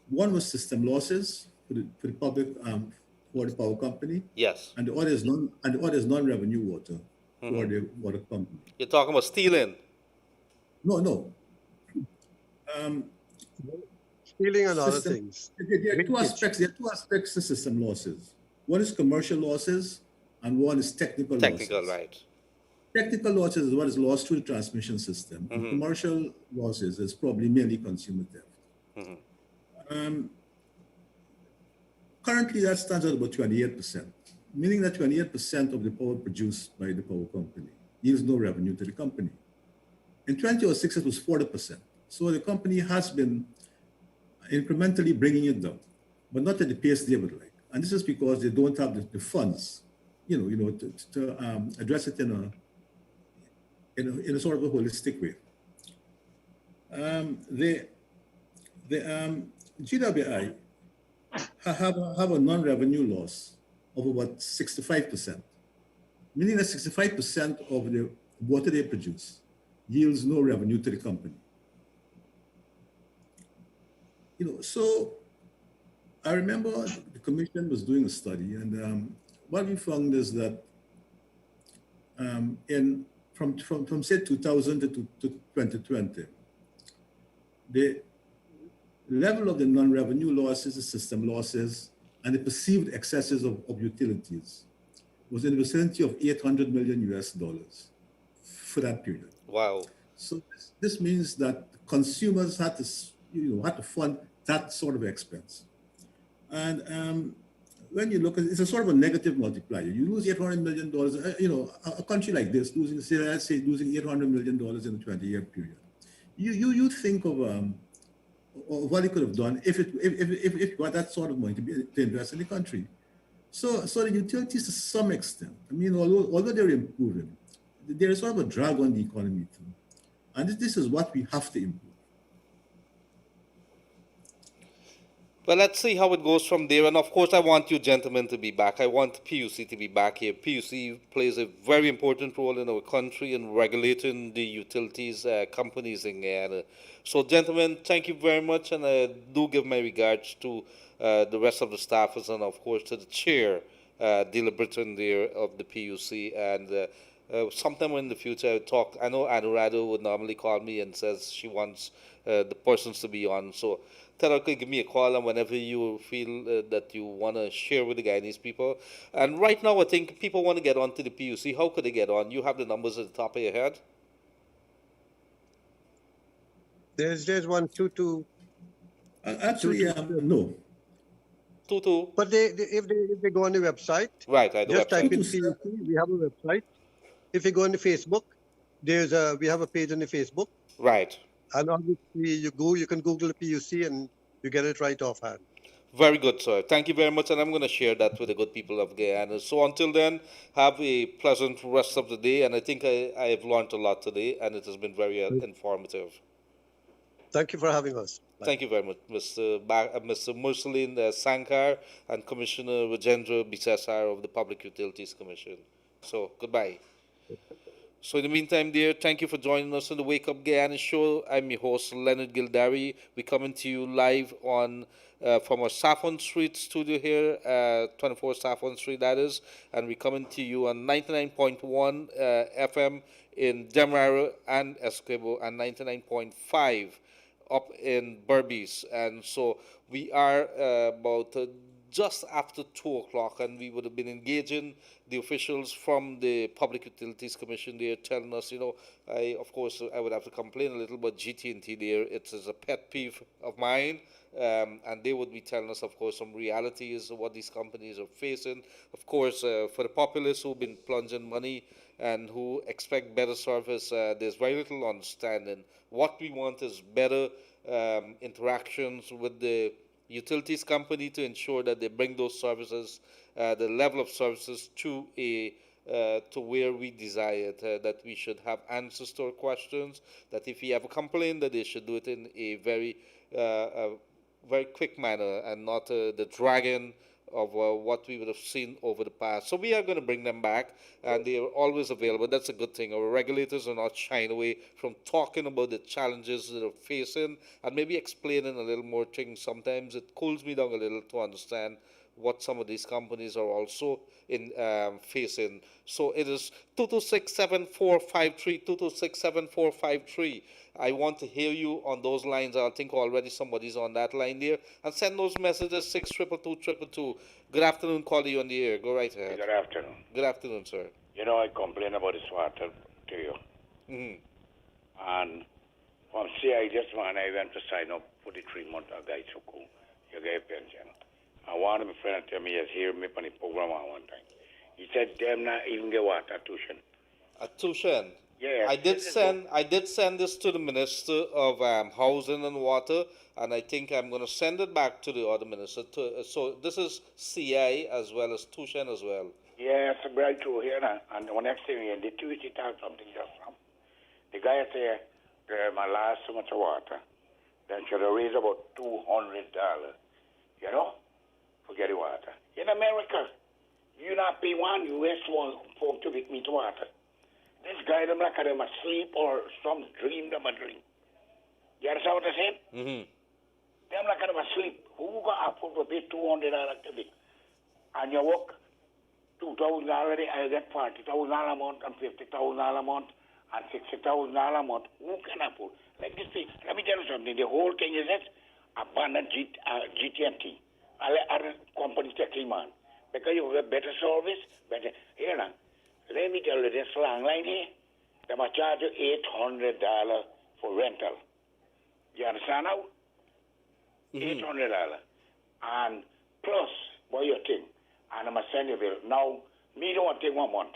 One was system losses for the public, for the power company. Yes. And the other is non-revenue water for the water company. You're talking about stealing. No. Stealing and other things. There are two aspects to system losses. One is commercial losses, and one is technical losses. Technical, right. Technical losses is what is lost through the transmission system. And commercial losses is probably mainly consumer theft. Currently, that stands at about 28%, meaning that 28% of the power produced by the power company yields no revenue to the company. In 2006, it was 40%. So the company has been incrementally bringing it down, but not at the pace they would like. And this is because they don't have the funds, to address it in a sort of a holistic way. The GWI have a non-revenue loss of about 65%, meaning that 65% of the water they produce yields no revenue to the company. So I remember the commission was doing a study, and what we found is that from say 2000 to 2020, the level of the non-revenue losses, the system losses, and the perceived excesses of utilities was in the vicinity of $800 million for that period. Wow. So this means that consumers had to fund that sort of expense. And when you look at it, it's a sort of a negative multiplier. You lose $800 million, a country like this losing $800 million in a 20-year period. You think of what it could have done if it got that sort of money to invest in the country. So the utilities, to some extent, although they're improving, there is sort of a drag on the economy too. And this is what we have to improve. Well, let's see how it goes from there. And of course, I want you gentlemen to be back. I want PUC to be back here. PUC plays a very important role in our country in regulating the utilities companies in Guyana. So, gentlemen, thank you very much. And I do give my regards to the rest of the staffers and, of course, to the chair, Dila Britton there of the PUC. And sometime in the future, I know Anuradha would normally call me and says she wants the persons to be on. So tell her to give me a call, and whenever you feel that you want to share with the Guyanese people. And right now, I think people want to get on to the PUC. How could they get on? You have the numbers at the top of your head? There's 122. Actually, no. 22. But if they go on the website, Right, the just website. type in PUC. We have a website. If you go on the Facebook, we have a page on the Facebook, Right. and obviously you can Google the PUC and you get it right offhand. Very good, sir. Thank you very much, and I'm going to share that with the good people of Guyana. So until then, have a pleasant rest of the day, and I think I have learned a lot today, and it has been very informative. Thank you for having us. Bye. Thank you very much, Mr. Mursaleen Sankar and Commissioner Rajendra Bisesar of the Public Utilities Commission. So, goodbye. So in the meantime, dear, thank you for joining us on the Wake Up Guyana show. I'm your host, Leonard Gildarie. We're coming to you live on from our Saffron Street studio here, 24 Saffron Street, that is, and we're coming to you on 99.1 FM in Demerara and Essequibo and 99.5 up in Berbice. And so we are about just after 2 o'clock, and we would have been engaging the officials from the Public Utilities Commission there, telling us, of course, I would have to complain a little about GT&T there. It is a pet peeve of mine, and they would be telling us, of course, some realities of what these companies are facing. Of course, for the populace who've been plunging money and who expect better service, there's very little understanding. What we want is better interactions with the utilities company to ensure that they bring those services, the level of services to where we desire it, that we should have answers to our questions, that if we have a complaint, that they should do it in a very quick manner and not the dragging of what we would have seen over the past. So we are going to bring them back, and they are always available. That's a good thing. Our regulators are not shying away from talking about the challenges that they're facing and maybe explaining a little more things. Sometimes it cools me down a little to understand what some of these companies are also facing. So it is 226-7453, 226-7453. I want to hear you on those lines. I think already somebody's on that line there. And send those messages, 622-222. Good afternoon, call you on the air. Go right ahead. Good afternoon. Good afternoon, sir. I complain about this water to you. And from CI this morning, I went to sign up for the 3-month guide to cool. You get a pension. And one of my friends tell me, he has heard me on the program one time. He said, them not even get water tuition. A tuition? Yeah. I did send this to the Minister of Housing and Water, and I think I'm going to send it back to the other minister. So this is CI as well as tuition as well. Yeah, it's right true here now. And the next thing, the tuition talk something just from. The guy said, my last so much water, then should have raised about $200, forget the water. In America, you not pay $1 for cubic meter water. This guy, them like them asleep or some dream them a dream. You understand what I'm saying? Mm-hmm. Them like them asleep. Who got afford to pay $200 cubic? And you work $2,000 already, I get $40,000 a month and $50,000 a month and $60,000 a month. Who can afford? Like this thing. Let me tell you something. The whole thing is that abandon GT&T. Other companies take him on. Because you have a better service, better. Here now. Let me tell you this long line here. They must charge you $800 for rental. You understand now? $800. And plus, what you think? And I must send you a bill. Now, me don't want to take 1 month.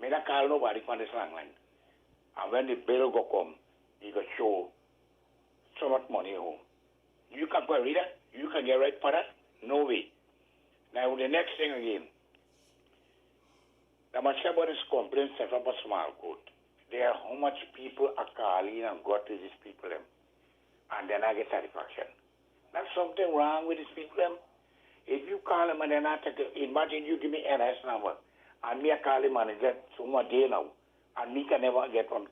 Me not call nobody on this long line. And when the bill go come, you can show so much money home. You can go read that? You can get right for that? No way. Now, the next thing again. The much about this complaint set up a small court. There are how much people are calling and got to these people them. And then I get satisfaction. That's something wrong with these people them. If you call them and then I take imagine you give me NS number and me I call him and get someone day now and me can never get one.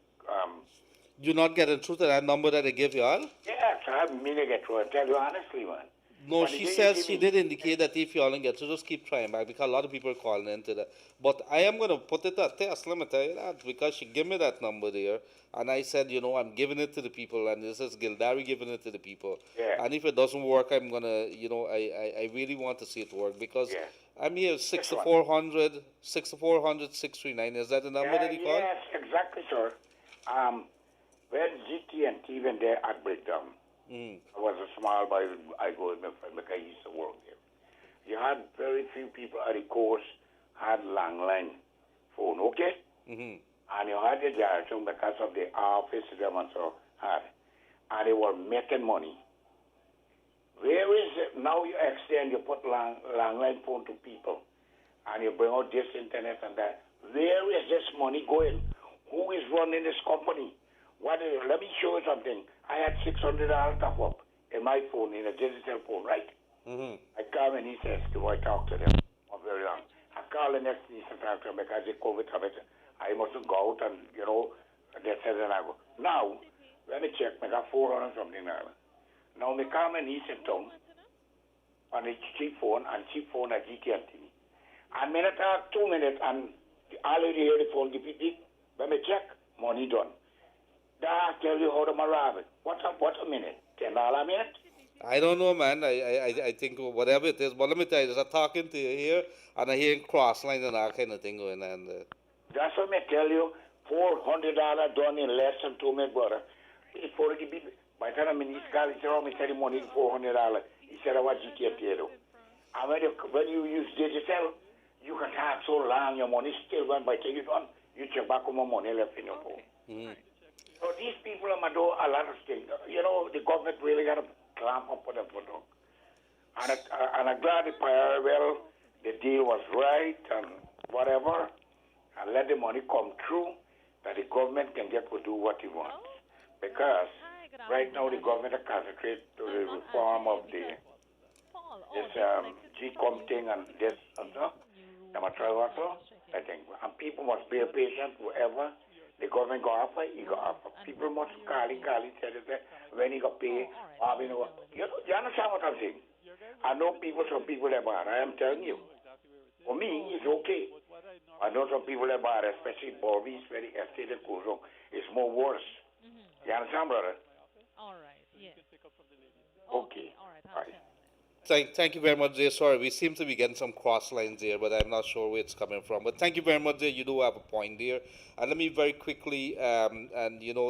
You're not getting through to that number that I give you all? Yeah, so I mean to get through. I tell you honestly, man. No, she says she did indicate that if you all get, so just keep trying back because a lot of people are calling into that. But I am going to put it at test, let me tell you that, because she gave me that number there, and I said, I'm giving it to the people, and this is Gildarie giving it to the people. Yeah. And if it doesn't work, I'm going to, I really want to see it work because I'm here 6400, 639. Is that the number that you called? Yes, exactly, sir. When GT&T went there at breakdown, I was a small boy. I go with my friend because I used to work there. You had very few people at the course had landline phone, okay? Mm-hmm. and you had the judge because of the office them and so hard, and they were making money. Where is it? Now you extend, you put landline phone to people, and you bring out this internet and that. Where is this money going? Who is running this company? Let me show you something. I had $600 top up in my phone, in a digital phone, right? Mm-hmm. I call and he says, do I talk to them? Not very long. I call the next day to talk to them because the COVID habit. I mustn't go out and, they said that I go. Now, let me check. I got 400 something now. Now, me call my niece in town on the cheap phone at GTNT. And me talk 2 minutes and already hear the phone, the beep. Let me check. Money done. That tell you how to rob it. What a minute? $10 a minute? I don't know, man. I think whatever it is. But let me tell you, I'm talking to you here, and I'm hearing cross line and that kind of thing going on. That's what I tell you. $400 done in less than 2 minutes, brother. It's for the people. By the time he said, me tell him money $400. He said, I want GTA though. And when you use digital, you can have so long, your money still going by till you done. You check back on my money left in your phone. Mm-hmm. So these people are doing a lot of things. The government really got to clamp up on them for them. And I'm glad the deal was right and whatever, and let the money come through, that the government can get to do what he wants. Because right now the government are concentrate to the reform of this GCOM thing and this and so. I think. And people must be patient, whoever. The government go offer, he go offer. People must call, said it, when he go pay, you understand what I'm saying? I know some people that bad, I am telling you. For me, it's okay. I know some people that bad, especially Bobby's very estate and Kuzo. It's more worse. You understand, brother? All right, yeah. Okay. All right, All right. Thank you very much, Jay. Sorry, we seem to be getting some cross lines here, but I'm not sure where it's coming from. But thank you very much, Jay. You do have a point there. And let me very quickly, and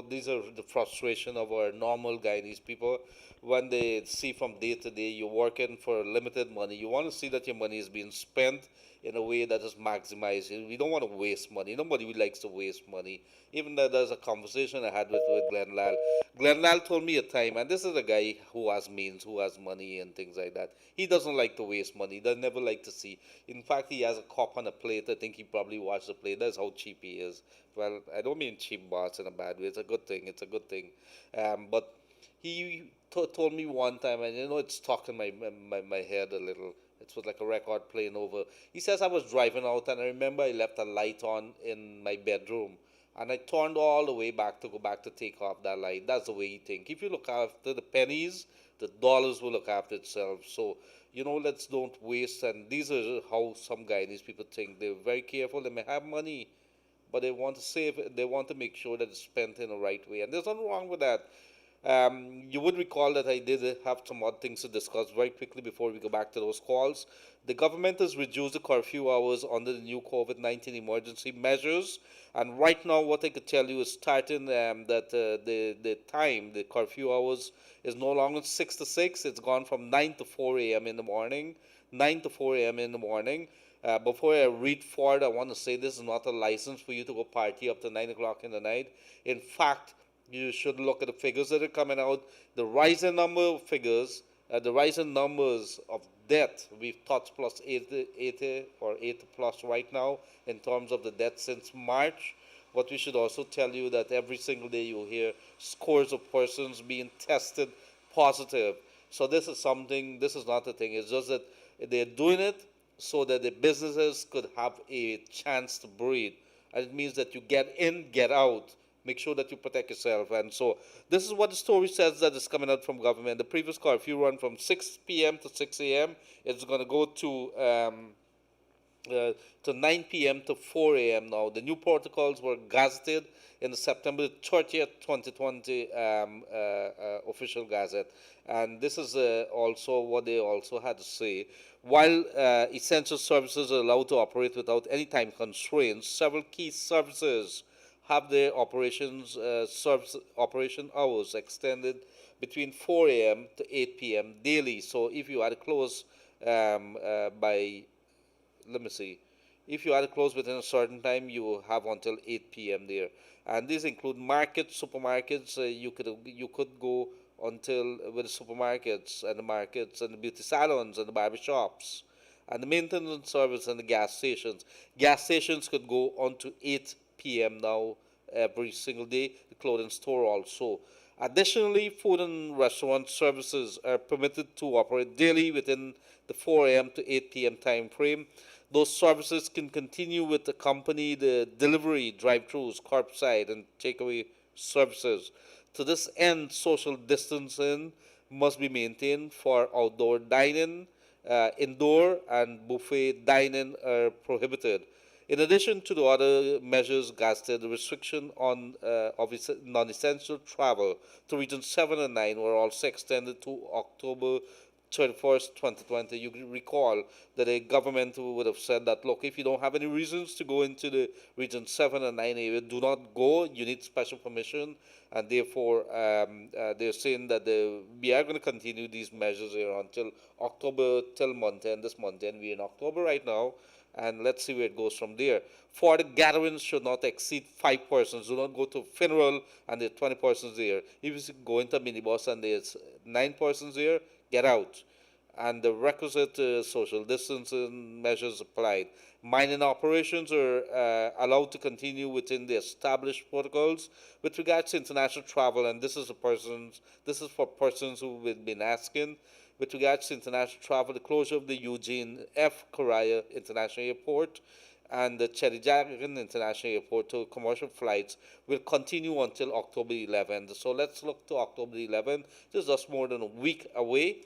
these are the frustration of our normal Guyanese people. When they see from day to day you're working for limited money, you want to see that your money is being spent in a way that is maximized. We don't want to waste money. Nobody likes to waste money. Even though there's a conversation I had with Glenn Lal. Glenn Lal told me a time, and this is a guy who has means, who has money and things like that. He doesn't like to waste money. He does never like to see. In fact, he has a cup on a plate. I think he probably watched the plate. That's how cheap he is. Well, I don't mean cheap, boss, in a bad way. It's a good thing. It's a good thing. But he told me one time, and it's stuck in my head a little. It was like a record playing over. He says I was driving out, and I remember I left a light on in my bedroom, and I turned all the way back to go back to take off that light. That's the way he think. If you look after the pennies, the dollars will look after itself. So let's don't waste. And these are how some Guyanese people think. They're very careful. They may have money, but they want to save. They want to make sure that it's spent in the right way. And there's nothing wrong with that. You would recall that I did have some odd things to discuss very quickly before we go back to those calls. The government has reduced the curfew hours under the new COVID-19 emergency measures. And right now, what I could tell you is starting that the curfew hours is no longer 6 to 6. It's gone from 9 to 4 a.m. in the morning. 9 to 4 a.m. in the morning. Before I read forward, I want to say this is not a license for you to go party up to 9 o'clock in the night. In fact, you should look at the figures that are coming out. The rising number of figures, the rising numbers of death. We've touched plus 80 or 80 plus right now in terms of the death since March. But we should also tell you that every single day you hear scores of persons being tested positive. So this is not a thing. It's just that they're doing it so that the businesses could have a chance to breathe. And it means that you get in, get out. Make sure that you protect yourself. And so this is what the story says that is coming out from government. The previous curfew run from 6 p.m. to 6 a.m. It's going to go to 9 p.m. to 4 a.m. now. The new protocols were gazetted in the September 30th, 2020 official gazette. And this is also what they also had to say. While essential services are allowed to operate without any time constraints, several key services have their operation hours extended between 4 a.m. to 8 p.m. daily. So if you had to close by, let me see, if you are to close within a certain time, you have until 8 p.m. there. And these include markets, supermarkets. You could go until with the supermarkets and the markets and the beauty salons and the barber shops and the maintenance service and the gas stations. Gas stations could go on to 8 p.m. now every single day. The clothing store also. Additionally, food and restaurant services are permitted to operate daily within the 4 a.m. to 8 p.m. time frame. Those services can continue with the company, the delivery, drive-thrus, curbside, and takeaway services. To this end, social distancing must be maintained for outdoor dining. Indoor and buffet dining are prohibited. In addition to the other measures gazetted, the restriction on non-essential travel to Region 7 and 9 were also extended to October 31st, 2020. You recall that the government would have said that, look, if you don't have any reasons to go into the Region 7 and 9 area, do not go. You need special permission. And therefore, they're saying that we are going to continue these measures here until October, till month end, this month end. We're in October right now. And let's see where it goes from there. For the gatherings should not exceed 5 persons. Do not go to a funeral and there are 20 persons there. If you go into a minibus and there's 9 persons there, get out. And the requisite social distancing measures applied. Mining operations are allowed to continue within the established protocols with regards to international travel. And this is for persons who have been asking. With regards to international travel, the closure of the Eugene F. Correa International Airport and the Chedijagan International Airport to commercial flights will continue until October 11th. So let's look to October 11th. This is just more than a week away,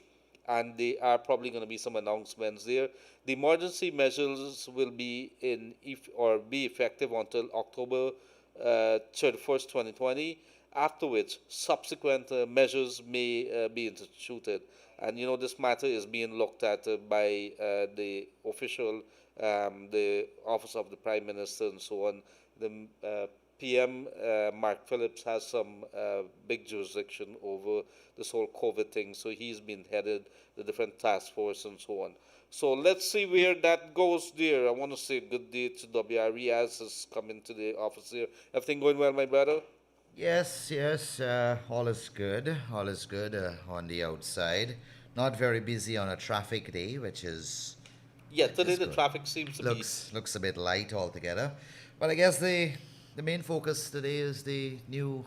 and there are probably going to be some announcements there. The emergency measures will be be effective until October 31st, 2020. After which, subsequent measures may be instituted. And, this matter is being looked at by the official, the Office of the Prime Minister and so on. The PM, Mark Phillips, has some big jurisdiction over this whole COVID thing. So he's been headed the different task force and so on. So let's see where that goes there. I want to say good day to WRE as has come into the office here. Everything going well, my brother? Yes, all is good. All is good on the outside. Not very busy on a traffic day, which is today the traffic seems to looks a bit light altogether. But I guess the main focus today is the new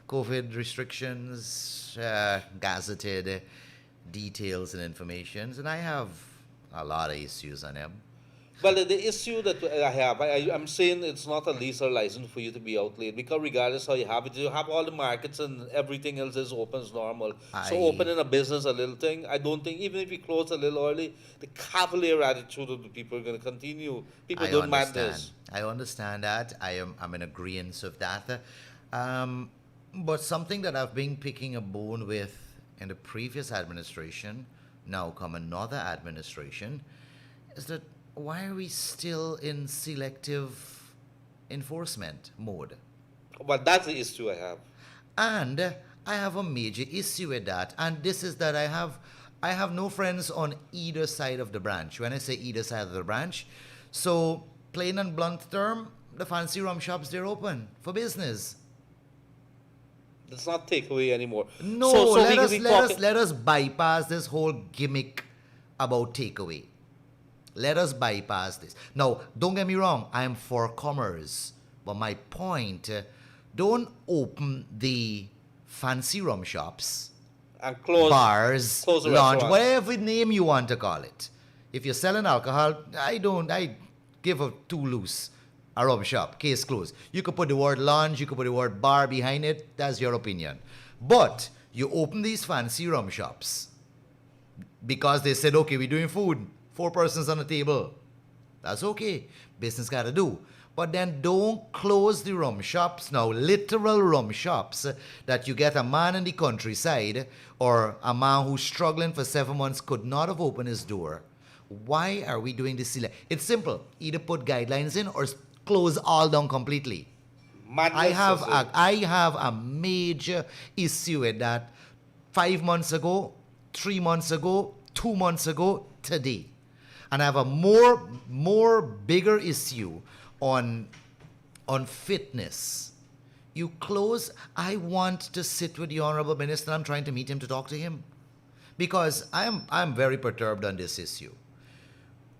COVID restrictions, gazetted details and information, and I have a lot of issues on them. Well, the issue that I have, I'm saying it's not a lease or license for you to be out late, because regardless how you have all the markets and everything else is open as normal. So opening a business, a little thing, I don't think, even if you close a little early, the cavalier attitude of the people are going to continue. People don't mind this. I understand that. I'm in agreement of that. But something that I've been picking a bone with in the previous administration, now come another administration, is that why are we still in selective enforcement mode? Well, that's the issue I have. And I have a major issue with that. And this is that I have no friends on either side of the branch. When I say either side of the branch, so plain and blunt term, the fancy rum shops, they're open for business. It's not takeaway anymore. No, let us bypass this whole gimmick about takeaway. Let us bypass this. Now, don't get me wrong, I am for commerce. But my point, don't open the fancy rum shops, and close bars, close lounge, whatever name you want to call it. If you're selling alcohol, I give a too loose. A rum shop, case closed. You could put the word lounge, you could put the word bar behind it, that's your opinion. But you open these fancy rum shops because they said, okay, we're doing food. 4 persons on the table. That's okay. Business got to do. But then don't close the rum shops now, literal rum shops, that you get a man in the countryside or a man who's struggling for 7 months could not have opened his door. Why are we doing this? It's simple. Either put guidelines in or close all down completely. I have a major issue with that. 5 months ago, 3 months ago, 2 months ago, today. And I have a more bigger issue on fitness. You close. I want to sit with the Honorable Minister. I'm trying to meet him to talk to him. Because I'm very perturbed on this issue.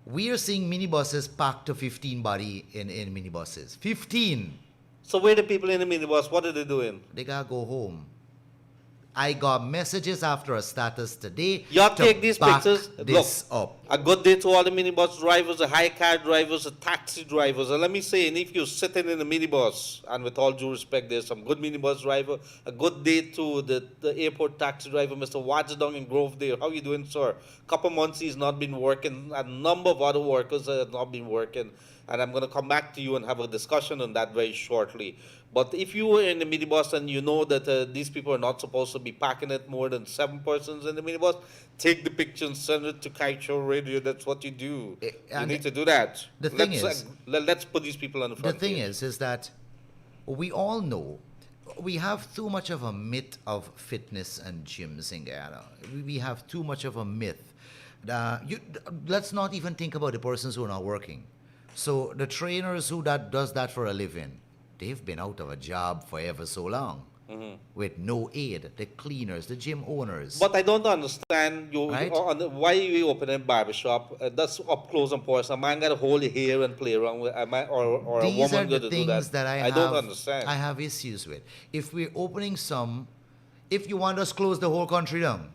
We are seeing minibuses packed to 15 body in minibuses. 15. So where the people in the minibus, what are they doing? They gotta go home. I got messages after a status today. Y'all to take these back pictures. This Look, up. a good day to all the minibus drivers, the high car drivers, the taxi drivers. And let me say, and if you're sitting in a minibus, and with all due respect, there's some good minibus driver. A good day to the airport taxi driver, Mr. Wajdong in Grovedale. How you doing, sir? Couple months he's not been working. A number of other workers have not been working. And I'm going to come back to you and have a discussion on that very shortly. But if you were in the minibus and you know that these people are not supposed to be packing it more than 7 persons in the minibus, take the picture and send it to Kaieteur Radio. That's what you do. You need to do that. The thing let's put these people on the front. The thing is that we all know we have too much of a myth of fitness and gyms in Guyana. We have too much of a myth. Let's not even think about the persons who are not working. So the trainers who does that for a living, they've been out of a job for ever so long with no aid. The cleaners, the gym owners. But I don't understand Right? why you open a barbershop. That's up close and personal. A man got to hold your hair and play around with, or a These woman are got the to do things that. that I don't understand. I have issues with. If we're opening if you want us close the whole country down,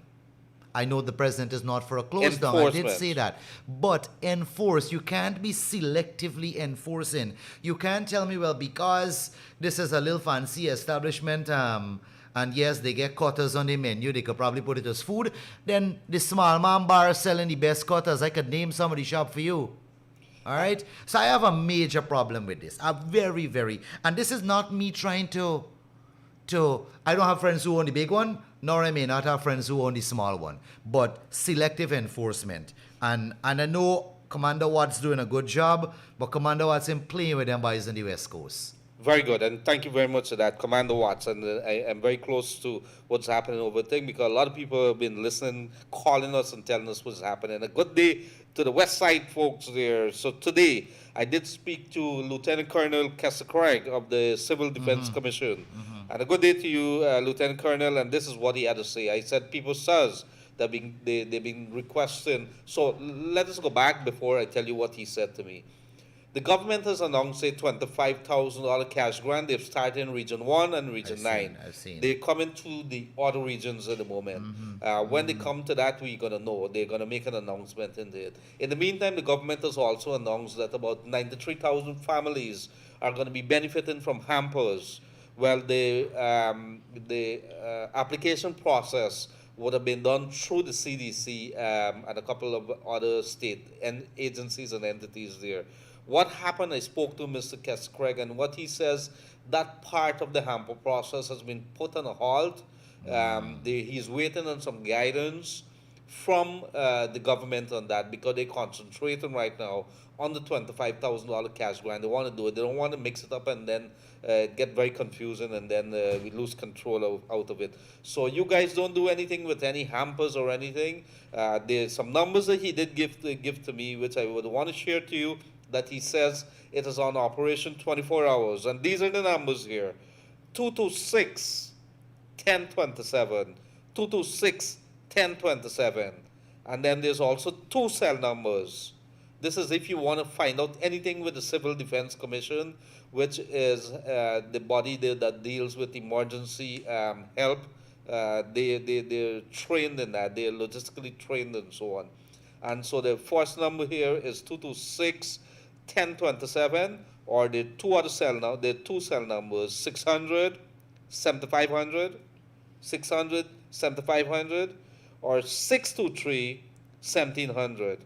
I know the president is not for a close down. I did say that. But enforce. You can't be selectively enforcing. You can't tell me, well, because this is a little fancy establishment, and yes, they get cutters on the menu, they could probably put it as food, then the small man bar selling the best cutters, I could name somebody shop for you. All right? So I have a major problem with this. A very, very... And this is not me trying to I don't have friends who own the big one, nor I may not have friends who own the small one, but selective enforcement. And I know Commander Watt's doing a good job, but Commander Watt's in playing with them boys on the West Coast. Very good, and thank you very much for that, Commander Watts. And I am very close to what's happening over there because a lot of people have been listening, calling us and telling us what's happening. A good day to the West Side folks there. So today, I did speak to Lieutenant Colonel Craig of the Civil Defense Commission. And a good day to you, Lieutenant Colonel, and this is what he had to say. I said, people, sirs, they've been requesting. So let us go back before I tell you what he said to me. The government has announced a $25,000 cash grant. They've started in Region 1 and Region 9. I've seen. They're coming to the other regions at the moment. When they come to that, we're going to know. They're going to make an announcement in it. In the meantime, the government has also announced that about 93,000 families are going to be benefiting from hampers. Well, the application process would have been done through the CDC and a couple of other state agencies and entities there. What happened, I spoke to Mr. Craig, and what he says, that part of the hamper process has been put on a halt. He's waiting on some guidance from the government on that because they're concentrating right now on the $25,000 cash grant. They want to do it. They don't want to mix it up and then get very confusing and then we lose control out of it. So you guys don't do anything with any hampers or anything. There's some numbers that he did give to me, which I would want to share to you, that he says it is on operation 24 hours. And these are the numbers here. 226 1027. 226 1027. And then there's also 2 cell numbers. This is if you want to find out anything with the Civil Defense Commission, which is the body that deals with emergency help. They're trained in that. They're logistically trained and so on. And so the first number here is 226 1027, or the 2 other cell now. The 2 cell numbers 600 7500, 600 7500, or 623 1700.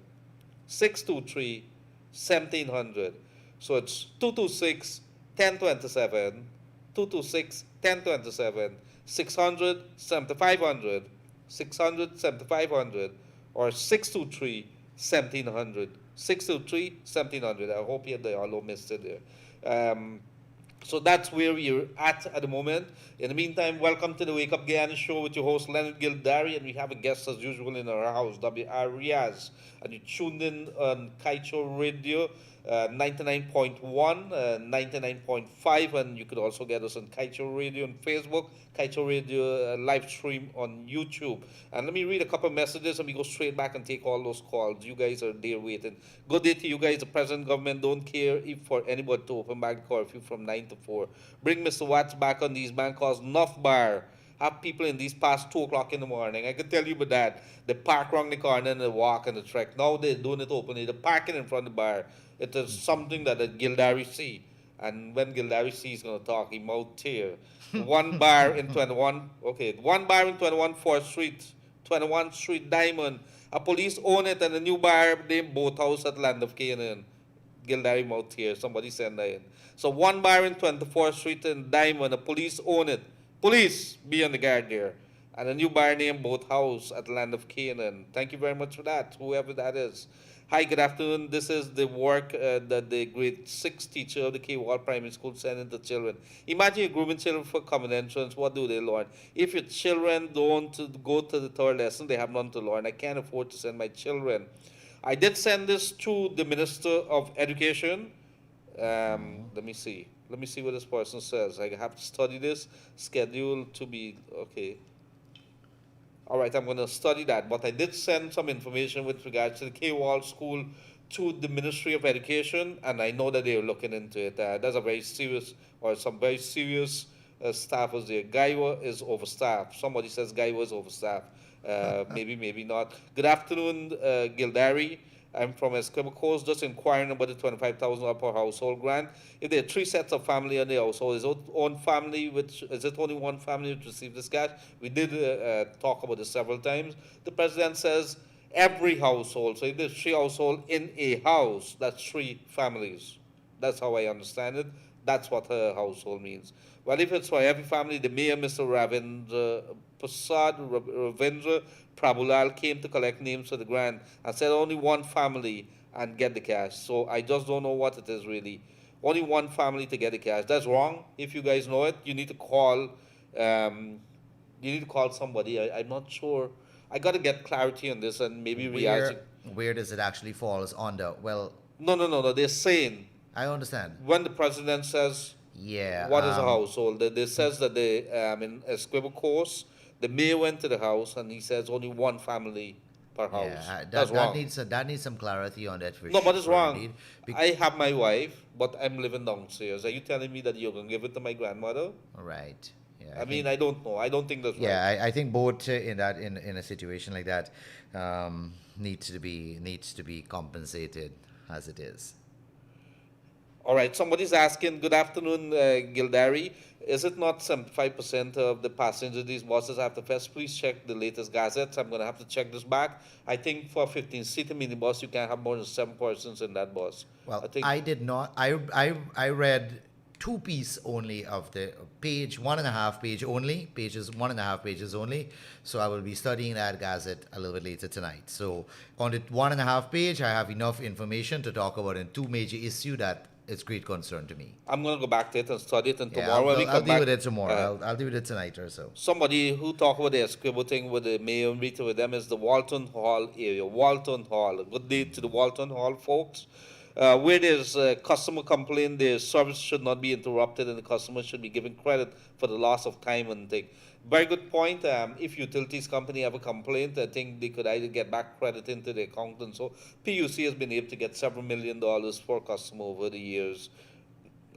623 1700. So it's 226 1027, 226 1027, 600 7500, 600 7500, or 623 1700. 623 1700. I hope you all missed it there. So that's where we're at the moment. In the meantime, welcome to the Wake Up Guyana show with your host Leonard Gildarie, and we have a guest as usual in our house, W.R. Riaz. And you tuned in on Kaieteur Radio, 99.1, 99.5, and you could also get us on Kaieteur Radio on Facebook, Kaieteur Radio live stream on YouTube. And let me read a couple of messages and we go straight back and take all those calls. You guys are there waiting. Good day to you guys. The present government don't care if for anybody to open back the curfew from 9 to 4. Bring Mr. Watts back on these bank calls. Enough bar. Have people in these past 2 o'clock in the morning. I can tell you about that. They park around the corner and they walk and the trek. Now they're doing it openly. They're parking in front of the bar. It is something that Gildarie see. And when Gildarie sees, he's going to talk, he mouth tear. One bar in 21 4th Street, 21st Street Diamond. A police own it and a new bar named Boathouse at Land of Canaan. Gildarie mouth tear. Somebody send that in. So one bar in 24th Street in Diamond, a police own it. Police, be on the guard there. And a new bar named Boathouse at Land of Canaan. Thank you very much for that, whoever that is. Hi, good afternoon. This is the work that the grade 6 teacher of the K-Wall Primary School sent into children. Imagine you're grooming children for common entrance. What do they learn? If your children don't go to the third lesson, they have none to learn. I can't afford to send my children. I did send this to the Minister of Education. Let me see. Let me see what this person says. I have to study this. Scheduled to be, okay. All right, I'm going to study that. But I did send some information with regards to the K-Wall School to the Ministry of Education, and I know that they're looking into it. There's a very serious, or some very serious staffers there. Guyana is overstaffed. Somebody says Guyana is overstaffed. Maybe, maybe not. Good afternoon, Gildarie. I'm from Esquimalt Coast, just inquiring about the $25,000 per household grant. If there are 3 sets of family in the household, is it only one family which receives this cash? We did talk about this several times. The president says every household. So if there's 3 households in a house, that's 3 families. That's how I understand it. That's what a household means. Well, if it's for every family, the mayor, Mr. Ravindra Prabhulal, came to collect names for the grant and said only one family and get the cash. So I just don't know what it is really. Only one family to get the cash. That's wrong. If you guys know it, you need to call. Somebody. I'm not sure. I got to get clarity on this and maybe Where does it actually falls under? Well, no. They're saying. I understand. When the president says, yeah, what is a household? They says that they in Esquimalt Coast, the mayor went to the house and he says only one family per house. Yeah, that's wrong. That needs some clarity on that. No, but it's wrong. I have my wife, but I'm living downstairs. Are you telling me that you're gonna give it to my grandmother? Right. Yeah. I don't know. I don't think that's right. Yeah, I think both in a situation like that needs to be compensated as it is. All right, somebody's asking, good afternoon, Gildarie. Is it not 75% of the passengers these buses have to fetch? Please check the latest gazettes. I'm going to have to check this back. I think for a 15-seater minibus, you can have more than 7 persons in that bus. Well, I did not. I read 2 pieces only of the page, 1.5 page only, pages 1.5 pages only. So I will be studying that gazette a little bit later tonight. So on the 1.5 page, I have enough information to talk about in 2 major issues that it's great concern to me. I'm going to go back to it and study it, and Yeah, tomorrow I'll deal with it tomorrow. I'll deal with it tonight or so. Somebody who talked about the Esquimalt thing with the mayor meeting with them is the Walton Hall area. Walton Hall. Good day to the Walton Hall folks. Where there's a customer complaint, their service should not be interrupted and the customer should be given credit for the loss of time and thing. Very good point. If utilities company have a complaint, I think they could either get back credit into the account, and so PUC has been able to get several $1 million for customer over the years,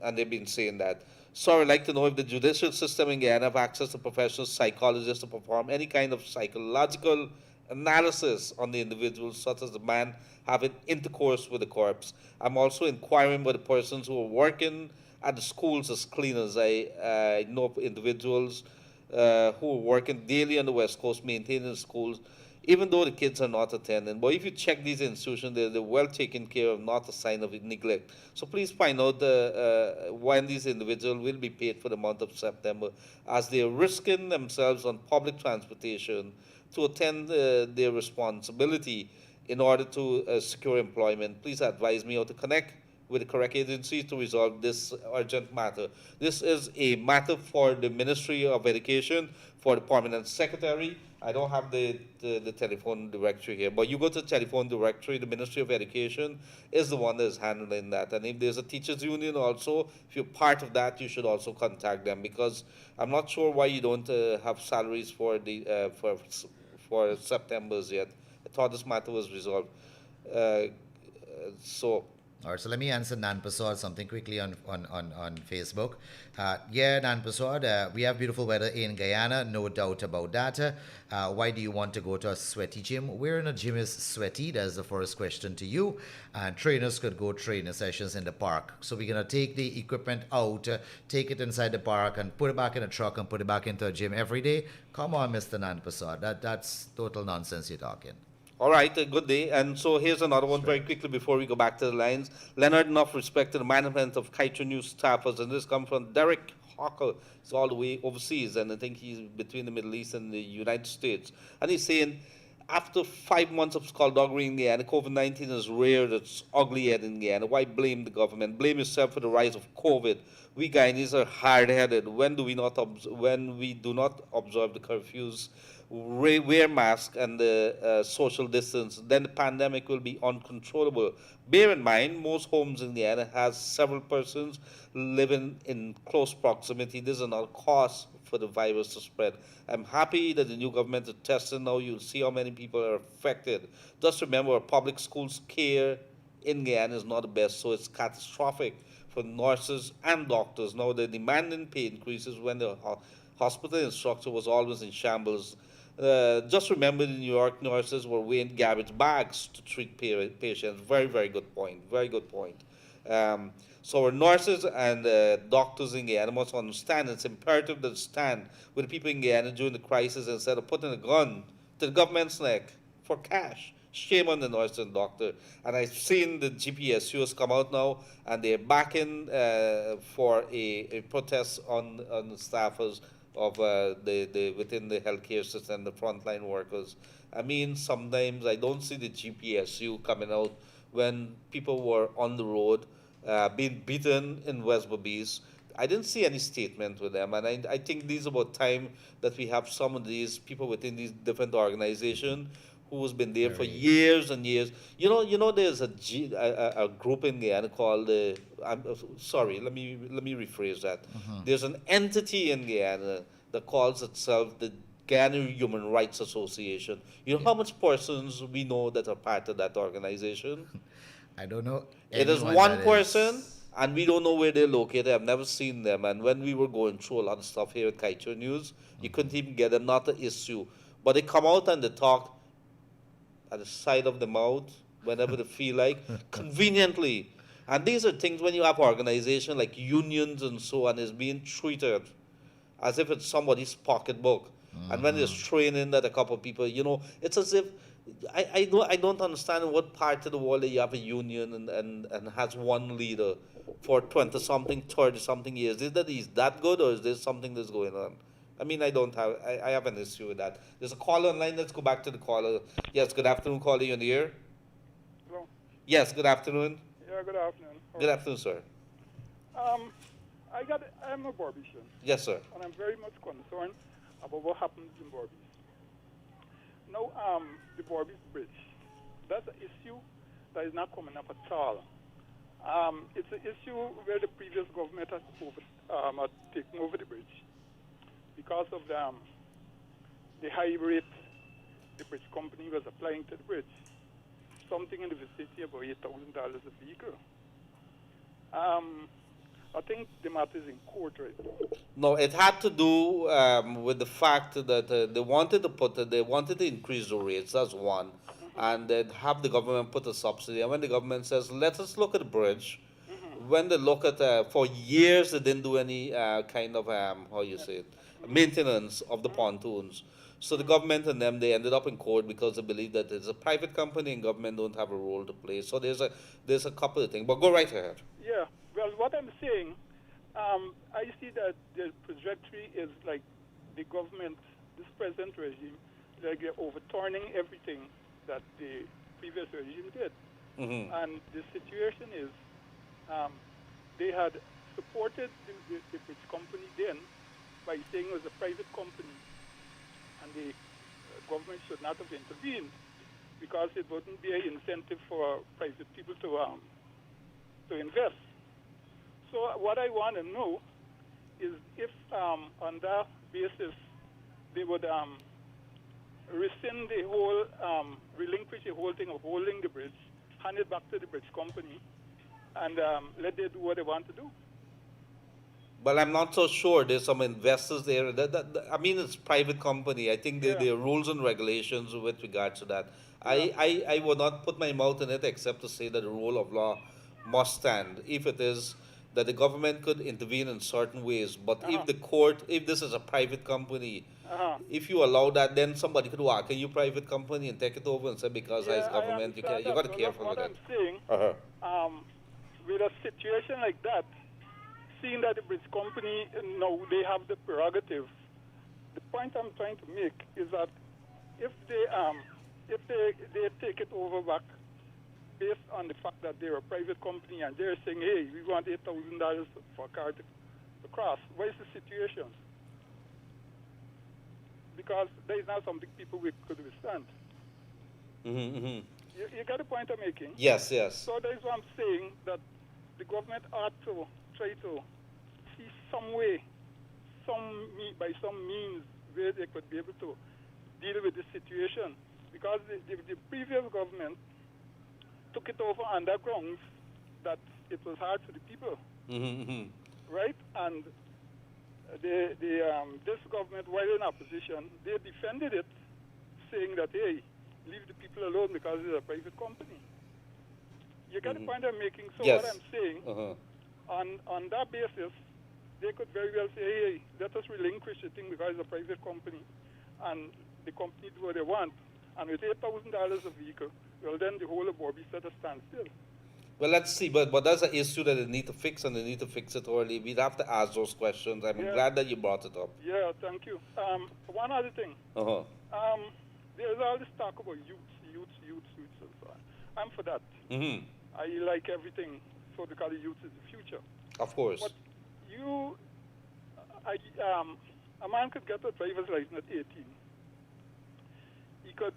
and they've been saying that. So I'd like to know if the judicial system in Guyana have access to professional psychologists to perform any kind of psychological analysis on the individual, such as the man having intercourse with the corpse. I'm also inquiring about the persons who are working at the schools as cleaners. I know individuals who are working daily on the West Coast maintaining the schools, even though the kids are not attending. But if you check these institutions, they're well taken care of, not a sign of neglect. So please find out when these individuals will be paid for the month of September, as they are risking themselves on public transportation to attend their responsibility in order to secure employment. Please advise me how to connect with the correct agency to resolve this urgent matter. This is a matter for the Ministry of Education, for the Permanent Secretary. I don't have the telephone directory here, but you go to the telephone directory, the Ministry of Education is the one that is handling that. And if there's a teachers union also, if you're part of that, you should also contact them, because I'm not sure why you don't have salaries for the for September's yet. I thought this matter was resolved. So All right, so let me answer Nan Pasod something quickly on Facebook. Yeah, Nan Pasod, we have beautiful weather in Guyana, no doubt about that. Why do you want to go to a sweaty gym? Where in a gym is sweaty? That's the first question to you. And trainers could go training sessions in the park. So we're going to take the equipment out, take it inside the park, and put it back in a truck and put it back into a gym every day. Come on, Mr. Nan Pasod. That's total nonsense you're talking. all right, a good day. And so here's another one very quickly before we go back to the lines. Leonard, enough respect to the management of Kaieteur News staffers, and this comes from Derek Hawker. He's all the way overseas, and I think he's between the Middle East and the United States. And he's saying, after 5 months of skullduggery in Guyana, COVID-19 has reared its ugly head in Guyana. Why blame the government? Blame yourself for the rise of COVID. We Guyanese are hard-headed. When do we do not observe the curfews, wear masks and the social distance, then the pandemic will be uncontrollable. Bear in mind, most homes in Guyana has several persons living in close proximity. This is another cause for the virus to spread. I'm happy that the new government is testing now. You'll see how many people are affected. Just remember, our public schools care in Guyana is not the best, so it's catastrophic for nurses and doctors. Now, the demand in pay increases when the hospital infrastructure was always in shambles. Just remember, the New York nurses were weighing garbage bags to treat patients. Very, very good point. Very good point. So our nurses and doctors in Guyana must understand it's imperative that stand with the people in Guyana during the crisis instead of putting a gun to the government's neck for cash. Shame on the nurse and doctor. And I've seen the GPSUs come out now, and they're backing for a protest on the staffers of the within the healthcare system, the frontline workers. I mean, sometimes I don't see the GPSU coming out when people were on the road being beaten in West Berbice. I didn't see any statement with them, and I think this is about time that we have some of these people within these different organizations who's been there for years and years. You know, there's a group in Guyana called sorry, let me rephrase that. There's an entity in Guyana that calls itself the Guyana Human Rights Association. You know how much persons we know that are part of that organization? I don't know. It is one person, and we don't know where they're located. I've never seen them. And when we were going through a lot of stuff here at Kaieteur News, you couldn't even get them, not an issue. But they come out and they talk at the side of the mouth whenever they feel like, conveniently. And these are things when you have organizations like unions and so on is being treated as if it's somebody's pocketbook. And when there's training that a couple of people, it's as if I don't understand in what part of the world that you have a union and has one leader for 20-something, 30-something years. Is that he's that good, or is there something that's going on? I mean, I have an issue with that. There's a caller online. Let's go back to the caller. Yes, good afternoon, caller. You in the air? Hello. Yes, good afternoon. Yeah, good afternoon. Good afternoon, sir. I'm a Barbician. Yes, sir. And I'm very much concerned about what happens in Barbies. Now, the Barbies Bridge, that's an issue that is not coming up at all. It's an issue where the previous government has taken over the bridge because of the high rate the bridge company was applying to the bridge, something in the vicinity of about $8,000 a vehicle. I think the matter is in court right now. No, it had to do with the fact that they wanted to increase the rates. That's one, and they'd have the government put a subsidy. And when the government says, "Let us look at the bridge," when they look at for years they didn't do any kind of maintenance of the pontoons. So the government and them, they ended up in court because they believe that it's a private company and government don't have a role to play. So there's a couple of things. But go right ahead. Yeah. Well, what I'm saying, I see that the trajectory is like the government, this present regime, like they're overturning everything that the previous regime did. And the situation is they had supported the bridge company then by saying it was a private company and the government should not have intervened because it wouldn't be an incentive for private people to invest. So what I want to know is if on that basis they would rescind the whole, relinquish the whole thing of holding the bridge, hand it back to the bridge company, and let them do what they want to do. Well, I'm not so sure. There's some investors there. I mean, it's private company. I think there are rules and regulations with regards to that. I would not put my mouth in it except to say that the rule of law must stand. If it is that the government could intervene in certain ways, but if the court, if this is a private company, if you allow that, then somebody could walk in your private company and take it over and say because it's government, you got to be careful with that. that. What I'm saying, with a situation like that, seeing that the bridge company now they have the prerogative. The point I'm trying to make is that if they take it over back based on the fact that they're a private company and they're saying, hey, we want $8,000 for a car to cross, what is the situation? Because that is not something people could withstand. You get the point I'm making? Yes. So that is what I'm saying, that the government ought to try to see some way, by some means, where they could be able to deal with this situation. Because the previous government took it over on the grounds that it was hard for the people, right? And this government, while in opposition, they defended it, saying that, hey, leave the people alone because it's a private company. You get the point I'm making? So what I'm saying, on that basis, they could very well say, hey, let us relinquish the thing because it's a private company, and the company do what they want. And with $8,000 a vehicle, well, then the whole of Bobby set a standstill. Well, let's see, but that's an issue that they need to fix, and they need to fix it early. We'd have to ask those questions. I'm glad that you brought it up. Yeah, thank you. One other thing. There's all this talk about youths, and so on. I'm for that. I like everything, so because the youth is the future. Of course. But a man could get a driver's license at 18. He could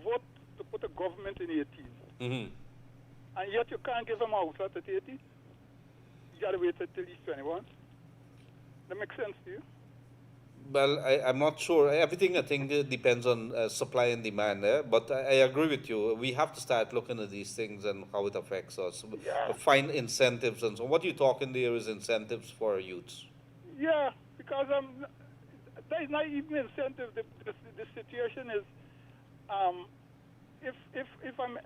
vote to put a government in 18. And yet you can't give him a house at 80. You got to wait until he's 21. That makes sense to you? Well, I'm not sure. Everything, I think, depends on supply and demand. But I agree with you. We have to start looking at these things and how it affects us. Find incentives and so on. What you're talking there is incentives for youths. Yeah, because there is not even incentive. The situation is, if I'm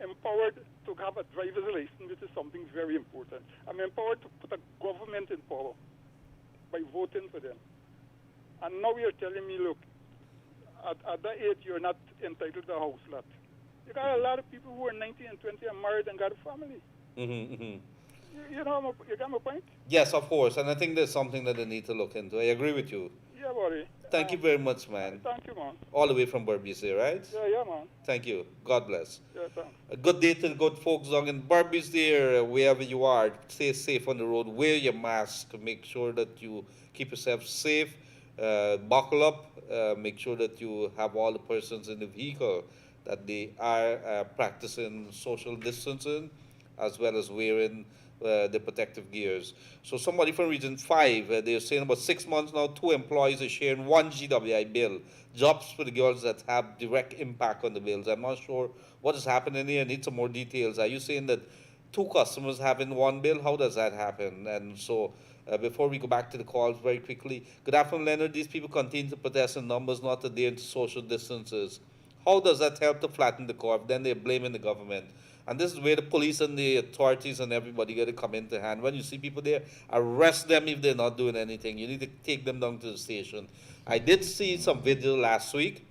empowered to have a driver's license, which is something very important, I'm empowered to put a government in power by voting for them. And now you're telling me, look, at that age, you're not entitled to a house lot. You got a lot of people who are 19 and 20 and married and got a family. You know, you got my point? Yes, of course. And I think there's something that they need to look into. I agree with you. Yeah, buddy. Thank you very much, man. Thank you, man. All the way from Berbice, right? Yeah, man. Thank you. God bless. Yeah, thanks. A good day to the good folks down in Berbice there, wherever you are. Stay safe on the road. Wear your mask. Make sure that you keep yourself safe. Buckle up. Make sure that you have all the persons in the vehicle, that they are practicing social distancing as well as wearing the protective gears. So somebody from Region 5, they're saying about 6 months now, 2 employees are sharing 1 GWI bill. Jobs for the girls that have direct impact on the bills. I'm not sure what is happening here. I need some more details. Are you saying that 2 customers having 1 bill? How does that happen? And so before we go back to the calls very quickly, good afternoon, Leonard. These people continue to protest in numbers, not adhere to social distances. How does that help to flatten the curve? Then they're blaming the government. And this is where the police and the authorities and everybody got to come into hand. When you see people there, arrest them if they're not doing anything. You need to take them down to the station. I did see some video last week,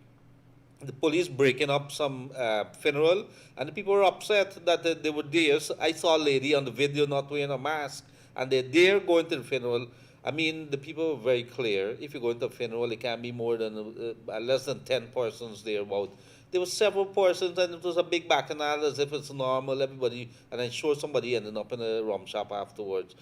the police breaking up some funeral, and the people were upset that they were there. So I saw a lady on the video not wearing a mask, and they're there going to the funeral. I mean, the people were very clear. If you're going to a funeral, it can't be more than less than 10 persons there, about there were several persons, and it was a big bacchanal as if it's normal. Everybody, and I'm sure somebody ended up in a rum shop afterwards.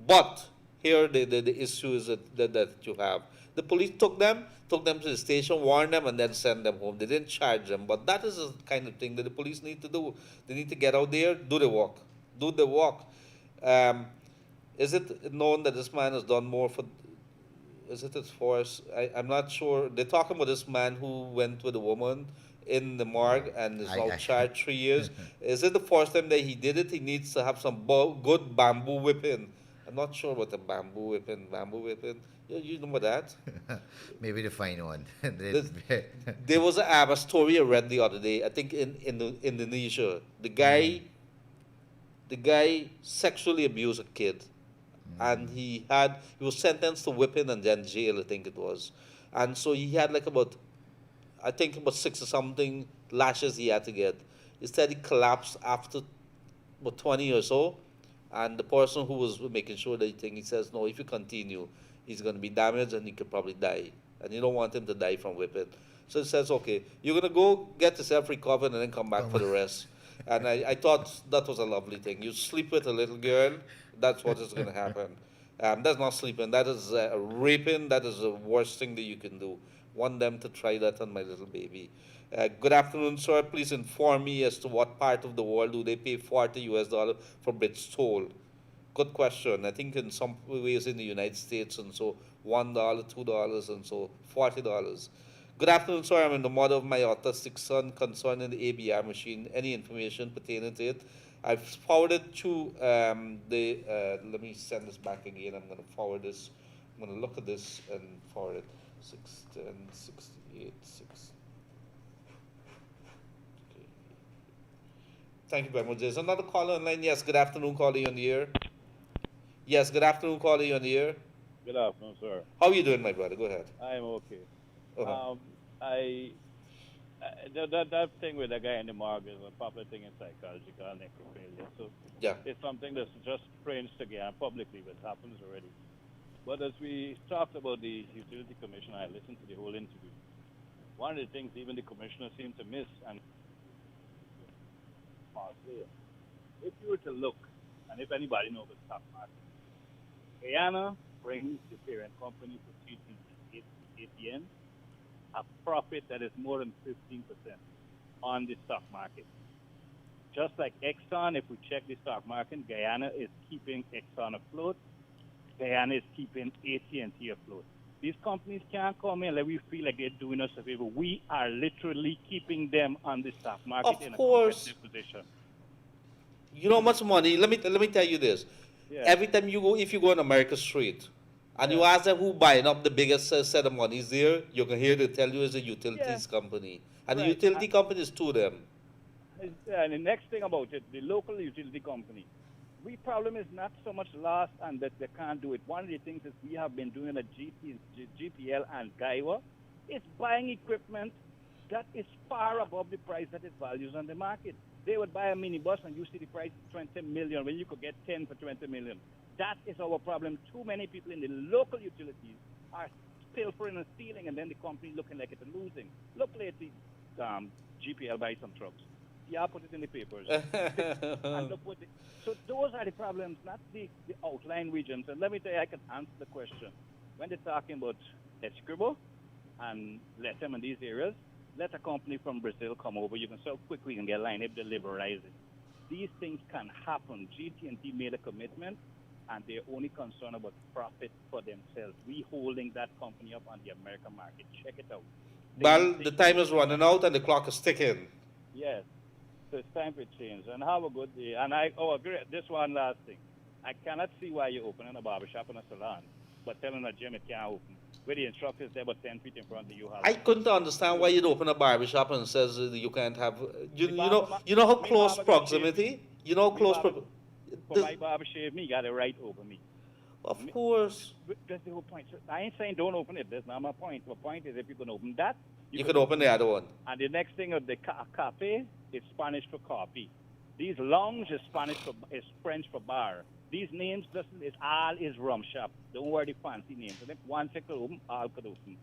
But here, the issue is that you have the police took them to the station, warned them, and then sent them home. They didn't charge them, but that is the kind of thing that the police need to do. They need to get out there, do the walk. Um, is it known that this man has done more for? Is it his force? I'm not sure. They're talking about this man who went with a woman in the morgue and is now charged 3 years. Is it the first time that he did it? He needs to have some good bamboo whipping. I'm not sure what the bamboo whipping. You know about that? Maybe the fine one. There was a story I read the other day. I think in Indonesia, the guy sexually abused a kid, and he was sentenced to whipping and then jail. I think it was, and so he had like about 6 or something lashes he had to get. He said he collapsed after about 20 or so, and the person who was making sure that he says no, if you continue, he's going to be damaged and he could probably die, and you don't want him to die from whipping. So he says, okay, you're going to go get yourself recovered and then come back for the rest. And I thought that was a lovely thing. You sleep with a little girl, that's what is going to happen. That's not sleeping, that is raping. That is the worst thing that you can do. Want them to try that on my little baby. Good afternoon, sir. Please inform me as to what part of the world do they pay $40 for bits toll? Good question. I think in some ways in the United States, and so $1, $2, and so $40. Good afternoon, sir. I'm in the mother of my autistic son concerning the ABR machine. Any information pertaining to it? I've forwarded to let me send this back again. I'm going to forward this. I'm going to look at this and forward it. 610, 68, 6. Okay. Thank you very much. There's another caller online. Yes, good afternoon, caller, you on the air. Yes, good afternoon, caller, you on the air. Good afternoon, sir. How are you doing, my brother? Go ahead. I'm okay. Uh-huh. That thing with the guy in the morgue is a popular thing in psychology called necrophilia. So yeah, it's something that's just strange to get publicly, but it happens already. But as we talked about the utility commissioner, I listened to the whole interview. One of the things even the commissioner seemed to miss, and if you were to look, and if anybody knows the stock market, Guyana brings the parent company for ATN a profit that is more than 15% on the stock market. Just like Exxon, if we check the stock market, Guyana is keeping Exxon afloat. Guyana is keeping AT&T afloat. These companies can't come in like we feel like they're doing us a favor. We are literally keeping them on the stock market in a competitive position. You know how much money? Let me tell you this. Yeah. Every time you go, if you go on America Street, and you ask them who buying up the biggest set of monies there, you can hear they tell you it's a utilities company. And the utility company is to them. And the next thing about it, the local utility company, the problem is not so much loss and that they can't do it. One of the things that we have been doing at GPL and Guyana is buying equipment that is far above the price that it values on the market. They would buy a minibus and you see the price is 20 million when you could get 10 for 20 million. That is our problem. Too many people in the local utilities are pilfering and stealing, and then the company looking like it's losing. Look lately, GPL buy some trucks. Yeah, put it in the papers. And look what so those are the problems, not the outlying regions. And let me tell you, I can answer the question. When they're talking about Escribo and Letem in these areas, let a company from Brazil come over. You can so quickly and get line up, they liberalize it. These things can happen. GT&T made a commitment, and they're only concerned about profit for themselves. We holding that company up on the American market. Check it out. Well, the time is running out and the clock is ticking. Yes. So it's time for change. And have a good day. And agree. This one last thing. I cannot see why you're opening a barbershop and a salon, but telling a gym it can't open. Where the instructors there about 10 feet in front of you. I couldn't understand why you'd open a barbershop and says you can't have. You know how close proximity. You know close. For my barber shave me, you got to right over me. Of course. That's the whole point. So I ain't saying don't open it. That's not my point. My point is if you can open that, you can open the other one. And the next thing of the cafe is Spanish for coffee. These lounge is is French for bar. These names, listen, all is rum shop. Don't worry the fancy names. And if one sector open, all could open.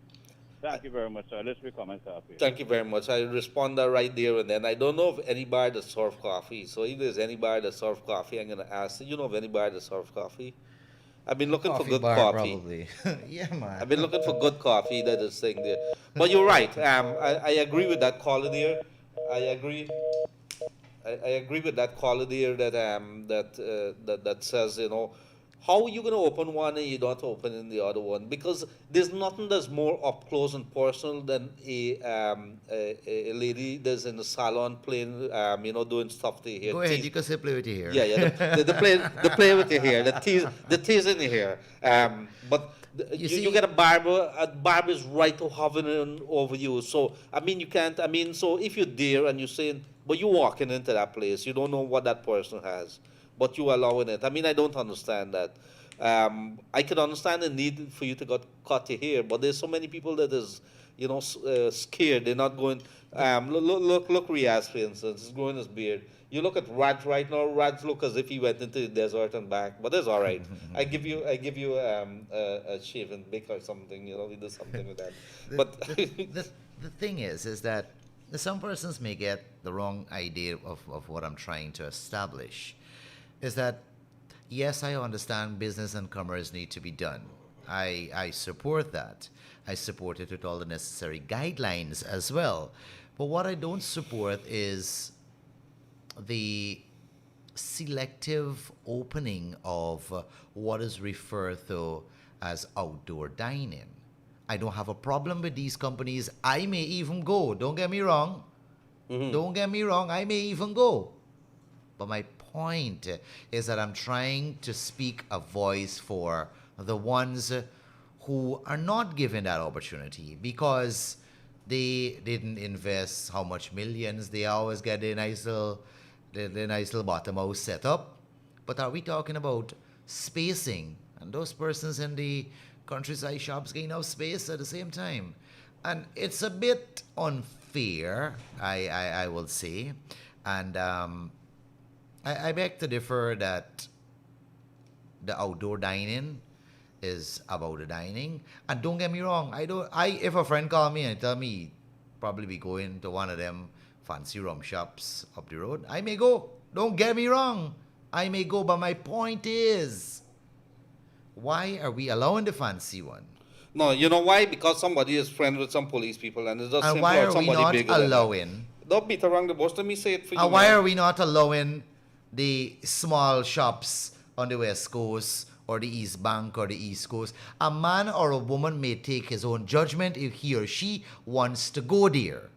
Thank you very much, sir. Let's be comments up here. Thank you very much. I respond that right there and then. I don't know of any bar that serve coffee. So if there's any bar that serve coffee, I'm gonna ask. You know of any bar that serve coffee? I've been looking for good bar, coffee. probably. Yeah, man. I've been looking for good coffee that is thing there. But you're right. I agree with that caller there. I agree. I agree with that caller there that says, you know, how are you going to open one and you don't open in the other one? Because there's nothing that's more up close and personal than a lady that's in the salon playing, you know, doing stuff to your hair. Go ahead, you can say play with your hair. Yeah, yeah. They play with your hair. The tease in your hair. But you get a barber's right to hovering over you. So, I mean, you can't, I mean, so if you're there and you're saying, but you're walking into that place, you don't know what that person has, but you allowing it. I mean, I don't understand that. I could understand the need for you to cut your hair, but there's so many people that is, you know, scared. They're not going. Look, Riaz, for instance, is growing his beard. You look at Raj right now. Raj look as if he went into the desert and back, but it's all right. I give you a shave and bake or something. You know, we do something with that. But the thing is that some persons may get the wrong idea of what I'm trying to establish. Is that yes, I understand business and commerce need to be done. I support that. I support it with all the necessary guidelines as well. But what I don't support is the selective opening of what is referred to as outdoor dining. I don't have a problem with these companies. I may even go. Don't get me wrong. Don't get me wrong. I may even go. But my point is that I'm trying to speak a voice for the ones who are not given that opportunity because they didn't invest how much millions. They always get a nice little bottom house set up. But are we talking about spacing? And those persons in the countryside shops gain enough space at the same time. And it's a bit unfair, I will say. And I beg to differ that the outdoor dining is about the dining. And don't get me wrong, if a friend call me and tell me probably be going to one of them fancy rum shops up the road, I may go. Don't get me wrong. I may go, but my point is, why are we allowing the fancy one? No, you know why? Because somebody is friends with some police people and it's just and simple why are we somebody not bigger allowing? Don't beat around the bush. Let me say it for you. And why man. are we not allowing the small shops on the West Coast or the East Bank or the East Coast? A man or a woman may take his own judgment if he or she wants to go there.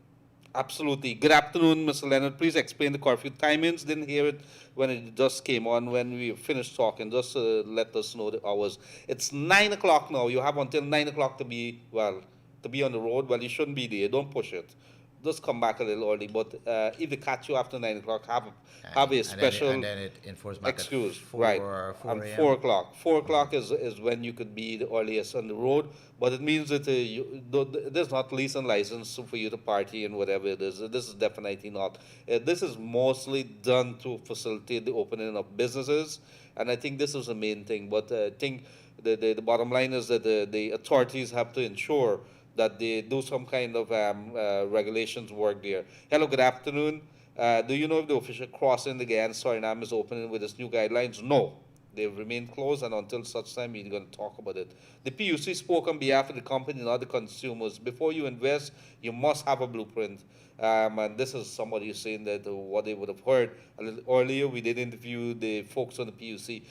Absolutely. Good afternoon, Mr. Leonard. Please explain the curfew timings. Didn't hear it when it just came on, when we finished talking. Just let us know the hours. It's 9 o'clock now. You have until 9 o'clock to be on the road. Well, you shouldn't be there. Don't push it. Just come back a little early. But if they catch you after 9 o'clock, have a special and then it enforced back excuse. at 4, Right. 4 And a.m. 4 o'clock. 4 o'clock is when you could be the earliest on the road. But it means that there's not lease and license for you to party and whatever it is. This is definitely not. This is mostly done to facilitate the opening of businesses. And I think this is the main thing. But I think the bottom line is that the authorities have to ensure that they do some kind of regulations work there. Hello, good afternoon. Do you know if the official crossing the Guyana Suriname is opening with its new guidelines? No. They've remained closed, and until such time, we're going to talk about it. The PUC spoke on behalf of the company, not the consumers. Before you invest, you must have a blueprint. And this is somebody saying that what they would have heard a little earlier. We did interview the folks on the PUC.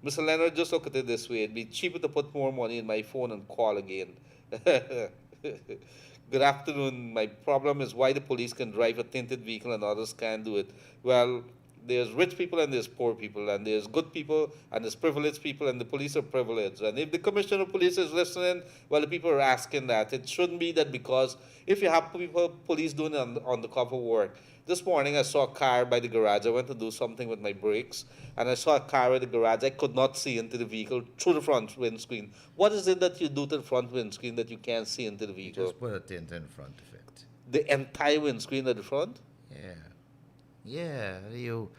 Mr. Leonard, just look at it this way. It'd be cheaper to put more money in my phone and call again. Good afternoon. My problem is why the police can drive a tinted vehicle and others can't do it. Well, there's rich people and there's poor people, and there's good people and there's privileged people, and the police are privileged. And if the commissioner of police is listening, well, the people are asking that. It shouldn't be that because if you have police doing undercover work. This morning I saw a car by the garage. I went to do something with my brakes, and I saw a car at the garage. I could not see into the vehicle through the front windscreen. What is it that you do to the front windscreen that you can't see into the vehicle? Just put a tint in front of it. The entire windscreen at the front? Yeah, you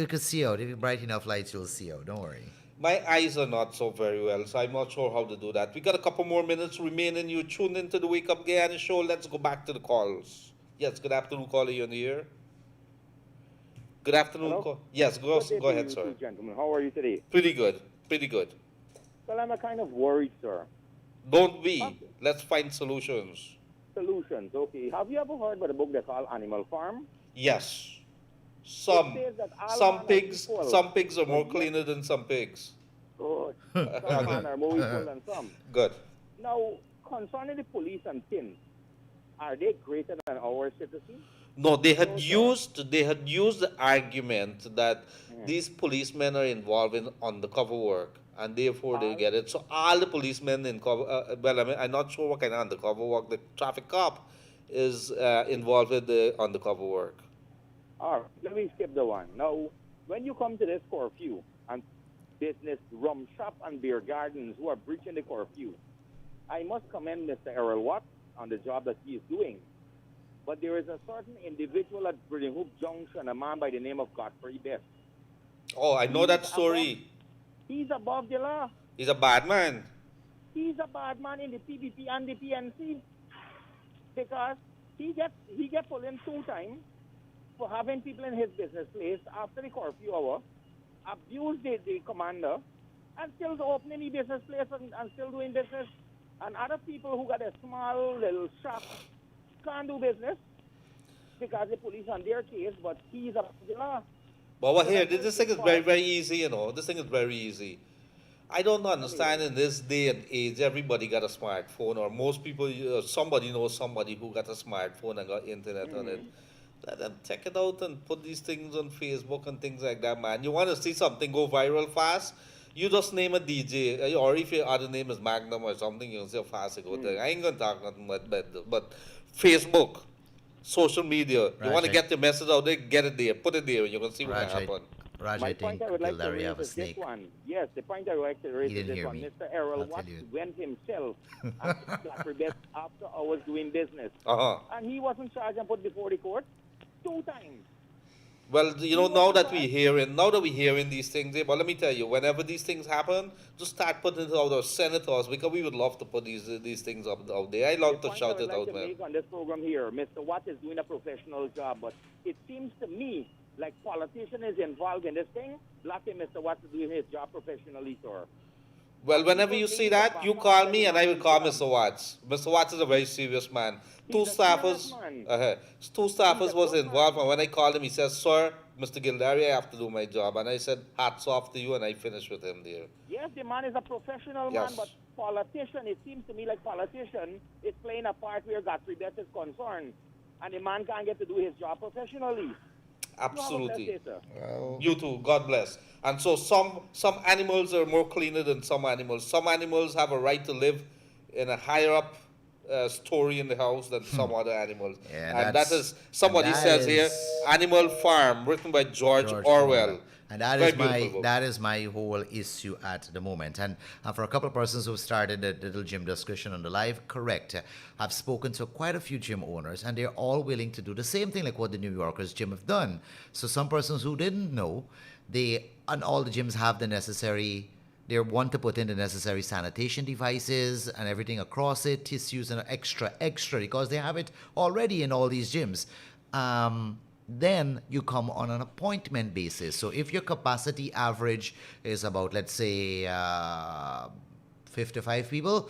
could see out. If you bright enough lights, you'll see out. Don't worry. My eyes are not so very well, so I'm not sure how to do that. We got a couple more minutes remaining. You tuned into the Wake Up Guyana show. Let's go back to the calls. Yes, good afternoon, caller. You on the air? Good afternoon, Hello? call. Yes, Good day go to ahead, you sir. two gentlemen. How are you today? Pretty good. Pretty good. Well, I'm a kind of worried, sir. Don't be. Okay. Let's find solutions. Solutions, okay. Have you ever heard about a book they call Animal Farm? Yes. It says that all manner of people, Some pigs are more but cleaner than some pigs. good. Some man are more equal than some. Good. Now, concerning the police and things, are they greater than our citizens? No, they had No, sir. used the argument that these policemen are involved in undercover work and therefore they get it. So all the policemen in cover, well, I mean, I'm not sure what kind of undercover work. The traffic cop is involved with the undercover work. All right, let me skip the one. Now, when you come to this curfew and business rum shop and beer gardens who are breaching the curfew, I must commend Mr. Errol Watt on the job that he is doing. But there is a certain individual at Brilliant Hoop Junction, a man by the name of Godfrey Best. Oh, I know that story. He's above the law. He's a bad man. He's a bad man in the PBP and the PNC because he get pulled in 2 times for having people in his business place after the curfew hour, abuse the commander, and still opening the business place and still doing business. And other people who got a small little shop can't do business because the police on their case, but he's above the law. But what here, this thing is very, very easy, you know. This thing is very easy. I don't understand in this day and age, everybody got a smartphone, or most people, somebody knows somebody who got a smartphone and got internet on it. Let them check it out and put these things on Facebook and things like that, man. You want to see something go viral fast? You just name a DJ, or if your other name is Magnum or something, you can see how fast it goes. I ain't gonna talk nothing but Facebook, social media. You want to get your message out there, get it there, put it there, and you can see what happen. Raj, My I think point I would like to Gildarie raise have a is this snake. one. Yes, the point I would like to raise He is didn't this hear one. me. Mr. Errol I'll tell Watts you. went himself and Godfrey Best after hours doing business. And he wasn't charged and put before the court 2 times. Well, you know, now that we're hearing these things, but let me tell you, whenever these things happen, just start putting it out our senators, because we would love to put these things out there. I love to shout it out, The point I would like to man. make on this program here, Mr. Watt is doing a professional job, but it seems to me like politician is involved in this thing, blocking Mr. Watt is doing his job professionally, sir. Well, whenever you see that, you call me and I will call Mr. Watts. Mr. Watts is a very serious man. Two staffers was involved, and when I called him, he says, "Sir, Mr. Gildarie, I have to do my job." And I said, "Hats off to you," and I finished with him there. Yes, the man is a professional Yes. man, but politician, it seems to me like politician is playing a part where Godfrey Best is concerned, and the man can't get to do his job professionally. Absolutely. You have a blessed day, sir. You too. God bless. And so some animals are more cleaner than some animals. Some animals have a right to live in a higher up story in the house than some other animals. Yeah, and that is somebody says here, Animal Farm, written by George Orwell. And that Very is my beautiful book. that is my whole issue at the moment. And for a couple of persons who started a little gym discussion on the live, correct. I've spoken to quite a few gym owners, and they're all willing to do the same thing like what the New Yorkers gym have done. So some persons who didn't know, and all the gyms have the necessary. They want to put in the necessary sanitation devices and everything across it, tissues and extra, because they have it already in all these gyms. Then you come on an appointment basis. So if your capacity average is about, let's say, 55 people,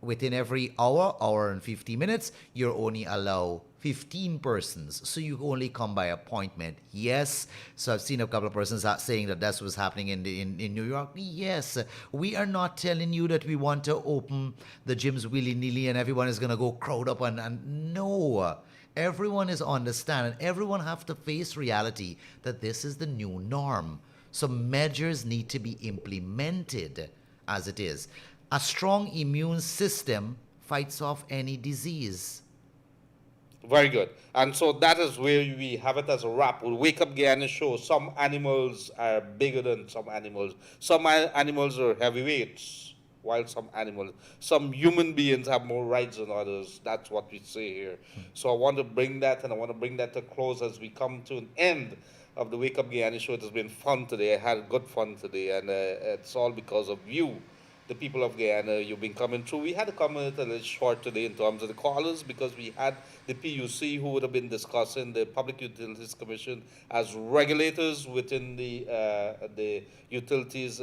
within every hour and 50 minutes, you only allow 15 persons. So you only come by appointment. Yes. So I've seen a couple of persons saying that that's what's happening in New York. Yes. We are not telling you that we want to open the gyms willy-nilly and everyone is going to go crowd up and no. Everyone is understanding. Everyone have to face reality that this is the new norm. So measures need to be implemented as it is. A strong immune system fights off any disease. Very good. And so that is where we have it as a wrap. We'll Wake Up Guyana show. Some animals are bigger than some animals. Some animals are heavyweights, while some human beings have more rights than others. That's what we say here. So I want to bring that, and I want to bring that to close as we come to an end of the Wake Up Guyana show. It has been fun today. I had good fun today, and it's all because of you, the people of Guyana. You've been coming through. We had to come in a little short today in terms of the callers because we had the PUC who would have been discussing the Public Utilities Commission as regulators within the utilities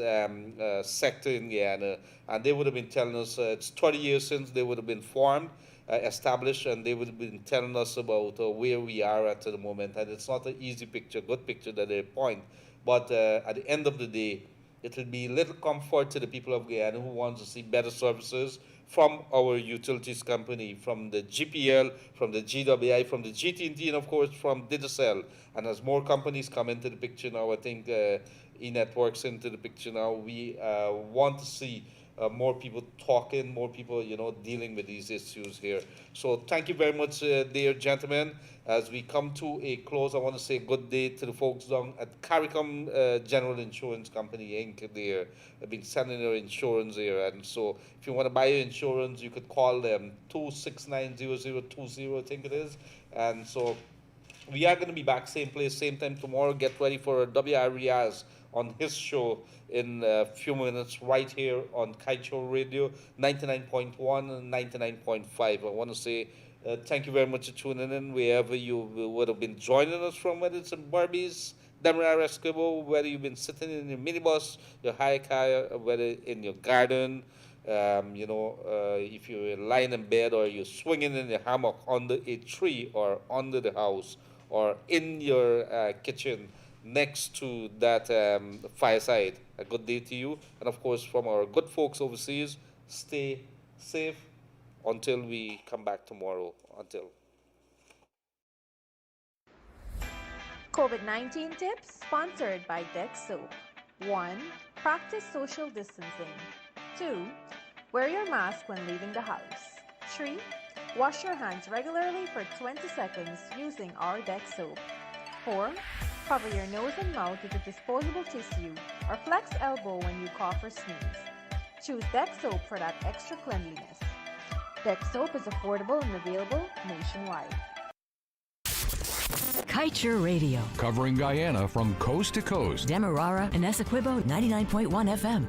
sector in Guyana, and they would have been telling us it's 30 years since they would have been formed. Established, and they would have been telling us about where we are at the moment. And it's not an easy picture, good picture that they point. But at the end of the day, it will be little comfort to the people of Guyana who want to see better services from our utilities company, from the GPL, from the GWI, from the GT&T, and of course from Digicel. And as more companies come into the picture now, I think eNetworks into the picture now, we want to see more people talking, more people, dealing with these issues here. So thank you very much, dear gentlemen. As we come to a close, I want to say good day to the folks down at CARICOM General Insurance Company, Inc. There have been selling their insurance here. And so if you want to buy your insurance, you could call them 2690020, I think it is. And so we are going to be back same place, same time tomorrow. Get ready for W.R. Riaz on his show in a few minutes right here on Kaieteur Radio 99.1 and 99.5. I want to say thank you very much for tuning in wherever you would have been joining us from, whether it's in Barbies, Demerara, Esquibo, whether you've been sitting in your minibus, your high car, whether in your garden, if you're lying in bed or you're swinging in your hammock under a tree or under the house or in your kitchen next to that fireside. A good day to you. And of course, from our good folks overseas, stay safe until we come back tomorrow. Until. COVID-19 tips sponsored by Deck Soap. 1. Practice social distancing. 2. Wear your mask when leaving the house. 3. Wash your hands regularly for 20 seconds using our Deck Soap. 4. Cover your nose and mouth with a disposable tissue or flex elbow when you cough or sneeze. Choose Deck Soap for that extra cleanliness. Deck Soap is affordable and available nationwide. Kaieteur Radio. Covering Guyana from coast to coast. Demerara and Essequibo 99.1 FM.